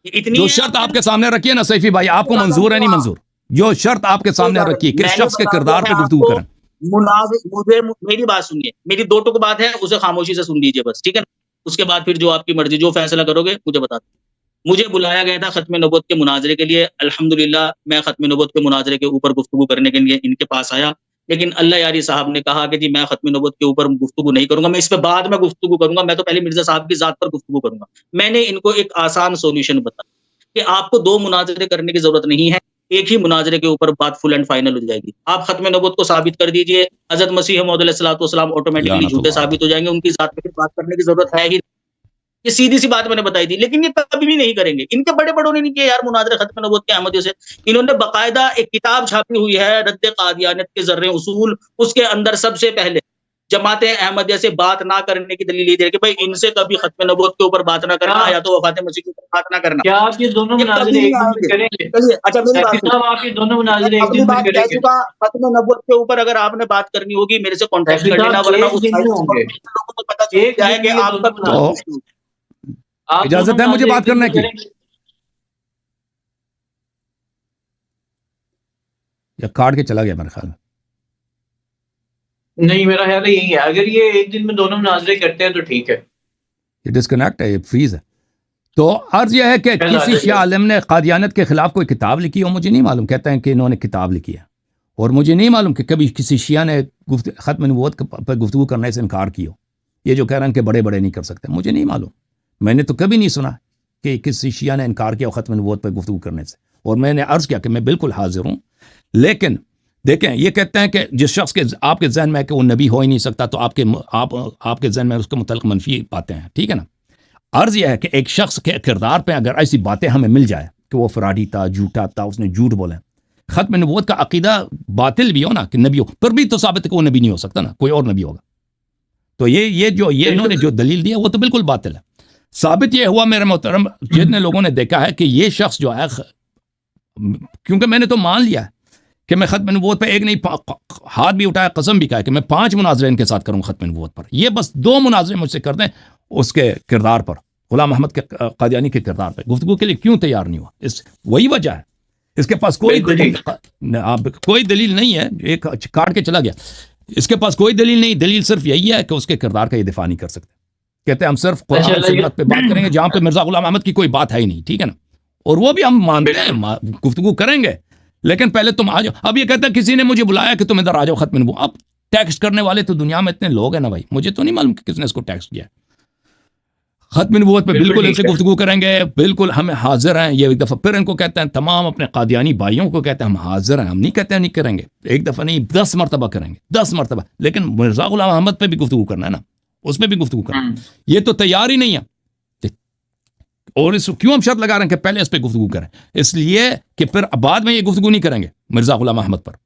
اتنی. جو شرط آپ کے سامنے رکھی ہے نا سیفی بھائی، آپ کو منظور ہے نہیں منظور؟ جو شرط آپ کے سامنے رکھی ہے کس شخص کے کردار پہ گفتگو کریں. مجھے میری بات سنیے، میری دو ٹک بات ہے، اسے خاموشی سے سن لیجیے بس، ٹھیک ہے نا. اس کے بعد پھر جو آپ کی مرضی، جو فیصلہ کرو گے مجھے بتا دیں. مجھے بلایا گیا تھا ختم نبوت کے مناظرے کے لیے، الحمدللہ میں ختم نبوت کے مناظرے کے اوپر گفتگو کرنے کے لیے ان کے پاس آیا، لیکن اللہ یاری صاحب نے کہا کہ جی میں ختم نبوت کے اوپر گفتگو نہیں کروں گا، میں اس پہ بعد میں گفتگو کروں گا، میں تو پہلے مرزا صاحب کی ذات پر گفتگو کروں گا. میں نے ان کو ایک آسان سولوشن بتایا کہ آپ کو 2 مناظرے کرنے کی ضرورت نہیں ہے، ایک ہی مناظرے کے اوپر بات فل اینڈ فائنل ہو جائے گی. آپ ختم نبوت کو ثابت کر دیجئے، حضرت مسیح موعود علیہ الصلوۃ والسلام آٹومیٹکلی جھوٹے ثابت ہو جائیں گے، ان کی ذات پہ بات کرنے کی ضرورت ہے ہی. یہ سیدھی سی بات میں نے بتائی تھی، لیکن یہ کبھی بھی نہیں کریں گے. ان کے بڑے بڑوں نے نہیں کیا یار مناظرے ختم نبوت کے احمدیوں سے. انہوں نے باقاعدہ ایک کتاب چھاپی ہوئی ہے رد قادیانیت کے ذرے اصول، اس کے اندر سب سے پہلے جماعت احمدیہ سے بات نہ کرنے کی دلیل یہ دے کہ بھائی ان سے کبھی ختم نبوت کے اوپر بات نہ کرنا یا تو وفات مسیح کے اوپر بات نہ کرنا. کیا آپ یہ دونوں مناظرے ایک دن میں کریں گے؟ اچھا میری بات آپ یہ دونوں مناظرے ایک دن میں کریں گے؟ ختم نبوت کے اوپر اگر آپ نے بات کرنی ہوگی میرے سے کانٹیکٹ کر لینا، ورنہ اس لوگوں کو پتہ چل جائے کہ آپ کا اجازت ہے مجھے بات کرنے کی یا کاٹ کے چلا گیا میرے خیال میں؟ نہیں میرا خیال ہے یہی ہے، اگر یہ ایک دن میں دونوں مناظرے کرتے ہیں تو ٹھیک ہے. یہ ڈسکنیکٹ ہے، یہ فریز ہے. تو عرض یہ ہے کہ کسی شیعہ عالم نے قادیانیت کے خلاف کوئی کتاب لکھی ہو، مجھے نہیں معلوم. کہتے ہیں کہ انہوں نے کتاب لکھی ہے، اور مجھے نہیں معلوم کہ کبھی کسی شیعہ نے ختم نبوت پر گفتگو کرنے سے انکار کی ہو. یہ جو کہہ رہے ہیں کہ بڑے بڑے نہیں کر سکتے، مجھے نہیں معلوم. میں نے تو کبھی نہیں سنا کہ کسی شیعہ نے انکار کیا ختم نبوت پر گفتگو کرنے سے. اور میں نے عرض کیا کہ میں بالکل حاضر ہوں. لیکن دیکھیں یہ کہتے ہیں کہ جس شخص کے آپ کے ذہن میں ہے کہ وہ نبی ہو ہی نہیں سکتا، تو آپ کے ذہن میں اس کے متعلق منفی باتیں ہیں، ٹھیک ہے نا. عرض یہ ہے کہ ایک شخص کے کردار پہ اگر ایسی باتیں ہمیں مل جائے کہ وہ فراڈی تھا، جھوٹا تھا، اس نے جھوٹ بولے، ختم نبوت کا عقیدہ باطل بھی ہو نا کہ نبی ہو، پھر بھی تو ثابت ہے کہ وہ نبی نہیں ہو سکتا نا، کوئی اور نبی ہوگا. تو یہ انہوں نے جو دلیل دی ہے وہ تو بالکل باطل ہے. ثابت یہ ہوا میرے محترم، جتنے لوگوں نے دیکھا ہے کہ یہ شخص جو ہے، کیونکہ میں نے تو مان لیا ہے کہ میں ختم نبوت پہ ایک نہیں ہاتھ بھی اٹھایا، قسم بھی کہا کہ میں 5 مناظرے ان کے ساتھ کروں ختم نبوت پر. یہ بس 2 مناظرے مجھ سے کر دیں اس کے کردار پر، غلام احمد کے قادیانی کے کردار پہ. گفتگو کے لیے کیوں تیار نہیں ہوا؟ وہی وجہ ہے. اس کے پاس کوئی دلیل نہیں ہے، ایک کاٹ کے چلا گیا. اس کے پاس کوئی دلیل نہیں، دلیل صرف یہی ہے کہ اس کے کردار کا یہ دفاع نہیں کر سکتے. کہتے ہیں ہم صرف قرآن سنت پہ بات کریں گے جہاں پہ مرزا غلام احمد کی کوئی بات ہے ہی نہیں، ٹھیک ہے نا. اور وہ بھی ہم مانتے ہیں، گفتگو کریں گے، لیکن پہلے تم آ جاؤ. اب یہ کہتا ہے کسی نے مجھے بلایا کہ تم ادھر آ جاؤ ختم نبوت. اب ٹیکسٹ کرنے والے تو دنیا میں اتنے لوگ ہیں نا بھائی، مجھے تو نہیں معلوم کہ کس نے اس کو ٹیکسٹ کیا. ختم نبوت پہ بالکل ان سے گفتگو کریں گے، بالکل ہم حاضر ہیں. یہ ایک دفعہ پھر ان کو کہتے ہیں، تمام اپنے قادیانی بھائیوں کو کہتے ہیں ہم حاضر ہیں. ہم نہیں کہتے ہیں نہیں کریں گے، ایک دفعہ نہیں 10 مرتبہ کریں گے، 10 مرتبہ. لیکن مرزا غلام احمد پہ بھی گفتگو کرنا ہے نا، اس پہ بھی گفتگو کرنا. یہ تو تیار ہی نہیں ہے. اور اس کیوں ہم شرط لگا رہے ہیں کہ پہلے اس پہ گفتگو کریں؟ اس لیے کہ پھر بعد میں یہ گفتگو نہیں کریں گے مرزا غلام احمد پر.